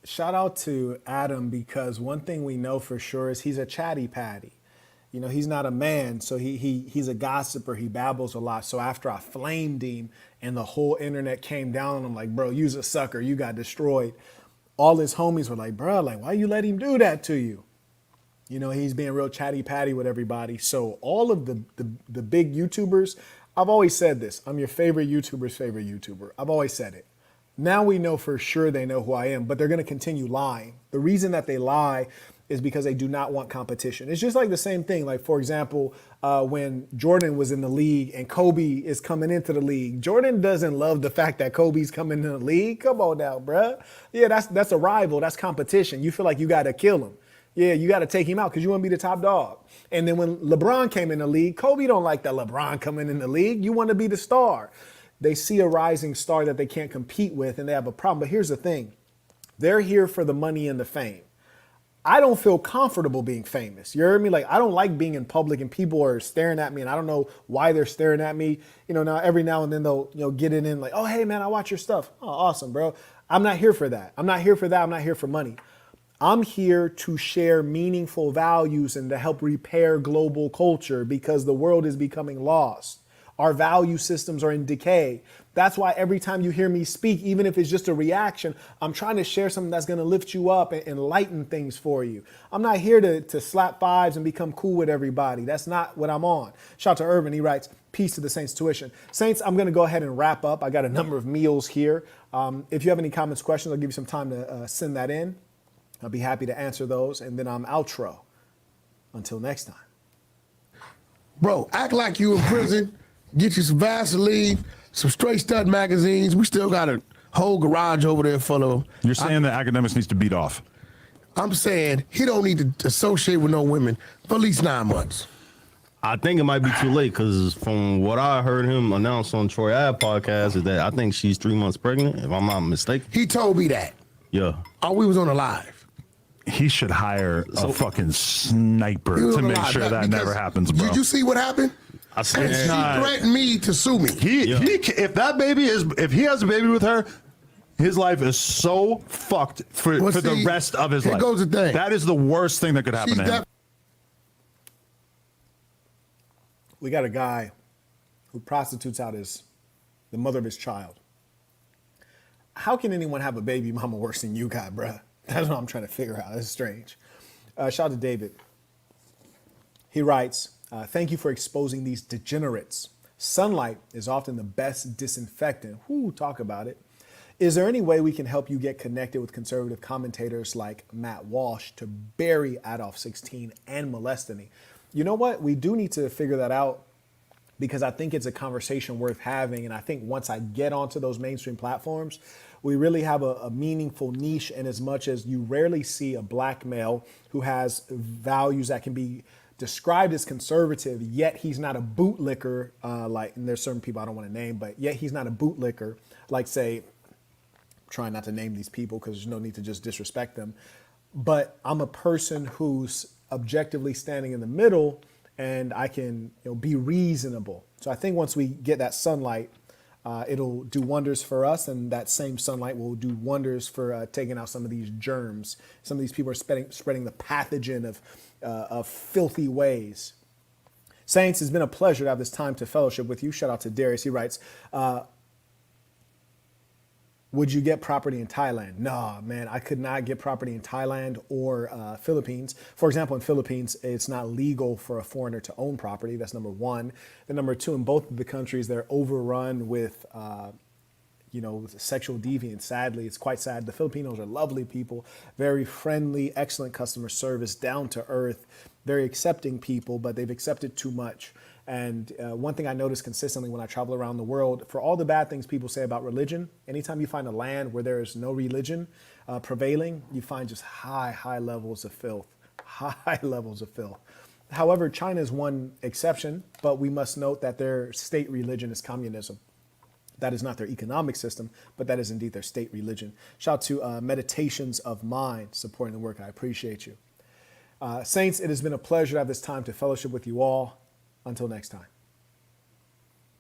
shout out to Adam because one thing we know for sure is he's a chatty patty. You know, he's not a man, so he's a gossiper. He babbles a lot. So after I flamed him and the whole internet came down on him like, bro, you's a sucker. You got destroyed. All his homies were like, bro, like, why you let him do that to you? You know, he's being real chatty patty with everybody. So all of the big YouTubers, I've always said this. I'm your favorite YouTuber's favorite YouTuber. I've always said it. Now we know for sure they know who I am, but they're going to continue lying. The reason that they lie is because they do not want competition. It's just like the same thing. Like, for example, when Jordan was in the league and Kobe is coming into the league, Jordan doesn't love the fact that Kobe's coming in the league. Come on now, bruh. Yeah, that's a rival. That's competition. You feel like you got to kill him. Yeah, you got to take him out because you want to be the top dog. And then when LeBron came in the league, Kobe don't like that LeBron coming in the league. You want to be the star. They see a rising star that they can't compete with and they have a problem. But here's the thing. They're here for the money and the fame. I don't feel comfortable being famous. You heard me? Like, I don't like being in public and people are staring at me and I don't know why they're staring at me. You know, now every now and then they'll, get it in like, oh, hey man, I watch your stuff. Oh, awesome, bro. I'm not here for that. I'm not here for that. I'm not here for money. I'm here to share meaningful values and to help repair global culture because the world is becoming lost. Our value systems are in decay. That's why every time you hear me speak, even if it's just a reaction, I'm trying to share something that's going to lift you up and enlighten things for you. I'm not here to slap fives and become cool with everybody. That's not what I'm on. Shout out to Irvin. He writes, peace to the Saints tuition. Saints, I'm going to go ahead and wrap up. I got a number of meals here. If you have any comments, questions, I'll give you some time to send that in. I'll be happy to answer those. And then I'm outro. Until next time. Bro, act like you in prison. Get you some Vaseline, some straight stud magazines. We still got a whole garage over there full of them. You're saying that academics needs to beat off. I'm saying he don't need to associate with no women for at least 9 months. I think it might be too late because from what I heard him announce on Troy Ave podcast is that I think she's 3 months pregnant, if I'm not mistaken. He told me that. Yeah. Oh, we was on a live. He should hire a fucking sniper to make sure that never happens, bro. Did you see what happened? I said And she threatened me to sue me. If that baby if he has a baby with her, his life is so fucked for the rest of his life. Here goes the thing. That is the worst thing that could happen to him. We got a guy who prostitutes out the mother of his child. How can anyone have a baby mama worse than you got, bruh? That's what I'm trying to figure out. That's strange. Shout out to David. He writes, thank you for exposing these degenerates. Sunlight is often the best disinfectant. Whoo, talk about it. Is there any way we can help you get connected with conservative commentators like Matt Walsh to bury Adolf 16 and molestany? You know what? We do need to figure that out because I think it's a conversation worth having. And I think once I get onto those mainstream platforms, we really have a meaningful niche in as much as you rarely see a black male who has values that can be described as conservative, yet he's not a bootlicker, and there's certain people I don't want to name, but yet he's not a bootlicker, like say, trying not to name these people because there's no need to just disrespect them. But I'm a person who's objectively standing in the middle and I can be reasonable. So I think once we get that sunlight, It'll do wonders for us, and that same sunlight will do wonders for taking out some of these germs. Some of these people are spreading the pathogen of filthy ways. Saints, it's been a pleasure to have this time to fellowship with you. Shout out to Darius. He writes, would you get property in Thailand? Nah, man, I could not get property in Thailand or Philippines. For example, in Philippines, it's not legal for a foreigner to own property. That's number one. Then number two, in both of the countries, they're overrun with, sexual deviance. Sadly, it's quite sad. The Filipinos are lovely people, very friendly, excellent customer service, down to earth, very accepting people, but they've accepted too much. And one thing I notice consistently when I travel around the world, for all the bad things people say about religion, anytime you find a land where there is no religion prevailing, you find just high levels of filth, high levels of filth. However, China is one exception, but we must note that their state religion is communism. That is not their economic system, but that is indeed their state religion. Shout out to Meditations of Mind, supporting the work. I appreciate you. Saints, it has been a pleasure to have this time to fellowship with you all. Until next time.